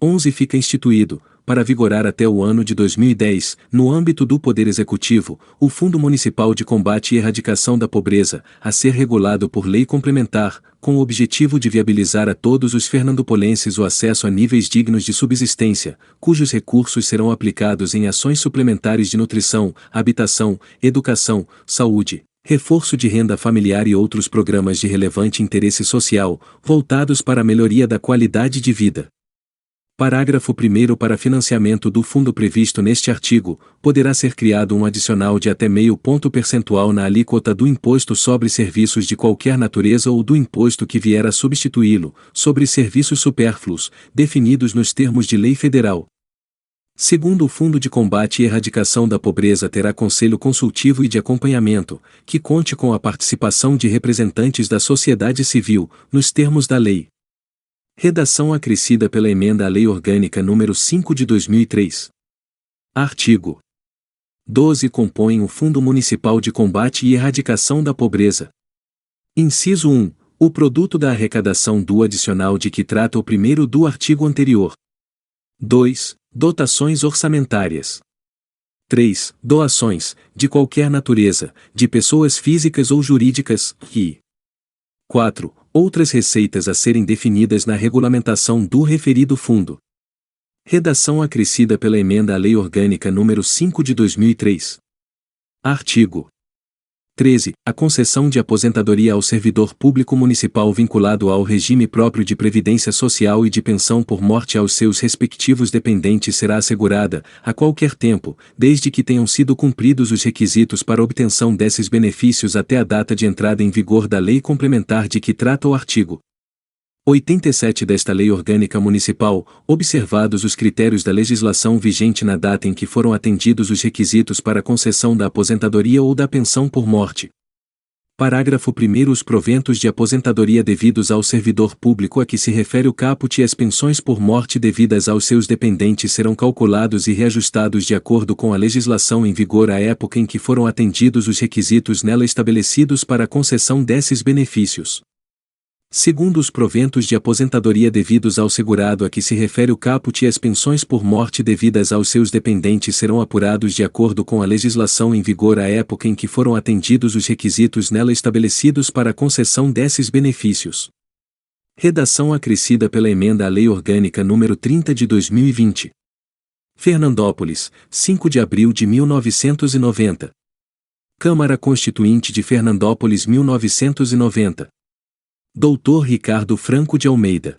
11. Fica instituído, para vigorar até o ano de 2010, no âmbito do Poder Executivo, o Fundo Municipal de Combate e Erradicação da Pobreza, a ser regulado por lei complementar, com o objetivo de viabilizar a todos os fernandopolenses o acesso a níveis dignos de subsistência, cujos recursos serão aplicados em ações suplementares de nutrição, habitação, educação, saúde, reforço de renda familiar e outros programas de relevante interesse social, voltados para a melhoria da qualidade de vida. Parágrafo 1º. Para financiamento do fundo previsto neste artigo, poderá ser criado um adicional de até meio ponto percentual na alíquota do imposto sobre serviços de qualquer natureza ou do imposto que vier a substituí-lo, sobre serviços supérfluos, definidos nos termos de lei federal. Segundo, o Fundo de Combate e Erradicação da Pobreza terá conselho consultivo e de acompanhamento, que conte com a participação de representantes da sociedade civil, nos termos da lei. Redação acrescida pela Emenda à Lei Orgânica nº 5 de 2003. Artigo 12. Compõem o Fundo Municipal de Combate e Erradicação da Pobreza. Inciso 1. O produto da arrecadação do adicional de que trata o primeiro do artigo anterior. 2. Dotações orçamentárias. 3. Doações, de qualquer natureza, de pessoas físicas ou jurídicas, e 4. Outras receitas a serem definidas na regulamentação do referido fundo. Redação acrescida pela Emenda à Lei Orgânica nº 5 de 2003. Artigo 13. A concessão de aposentadoria ao servidor público municipal vinculado ao regime próprio de previdência social e de pensão por morte aos seus respectivos dependentes será assegurada, a qualquer tempo, desde que tenham sido cumpridos os requisitos para obtenção desses benefícios até a data de entrada em vigor da lei complementar de que trata o artigo 87 desta Lei Orgânica Municipal, observados os critérios da legislação vigente na data em que foram atendidos os requisitos para concessão da aposentadoria ou da pensão por morte. Parágrafo 1º. Os proventos de aposentadoria devidos ao servidor público a que se refere o caput e as pensões por morte devidas aos seus dependentes serão calculados e reajustados de acordo com a legislação em vigor à época em que foram atendidos os requisitos nela estabelecidos para a concessão desses benefícios. Segundo, os proventos de aposentadoria devidos ao segurado a que se refere o caput e as pensões por morte devidas aos seus dependentes serão apurados de acordo com a legislação em vigor à época em que foram atendidos os requisitos nela estabelecidos para a concessão desses benefícios. Redação acrescida pela Emenda à Lei Orgânica nº 30 de 2020. Fernandópolis, 5 de abril de 1990. Câmara Constituinte de Fernandópolis 1990. Dr. Ricardo Franco de Almeida.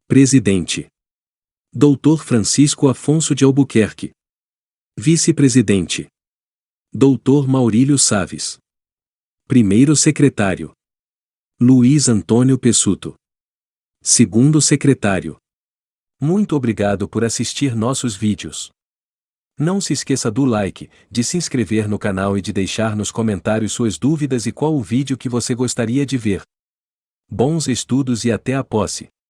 Presidente. Dr. Francisco Afonso de Albuquerque. Vice-presidente. Dr. Maurílio Saves. Primeiro secretário. Luiz Antônio Pessuto. Segundo secretário. Muito obrigado por assistir nossos vídeos. Não se esqueça do like, de se inscrever no canal e de deixar nos comentários suas dúvidas e qual o vídeo que você gostaria de ver. Bons estudos e até a posse!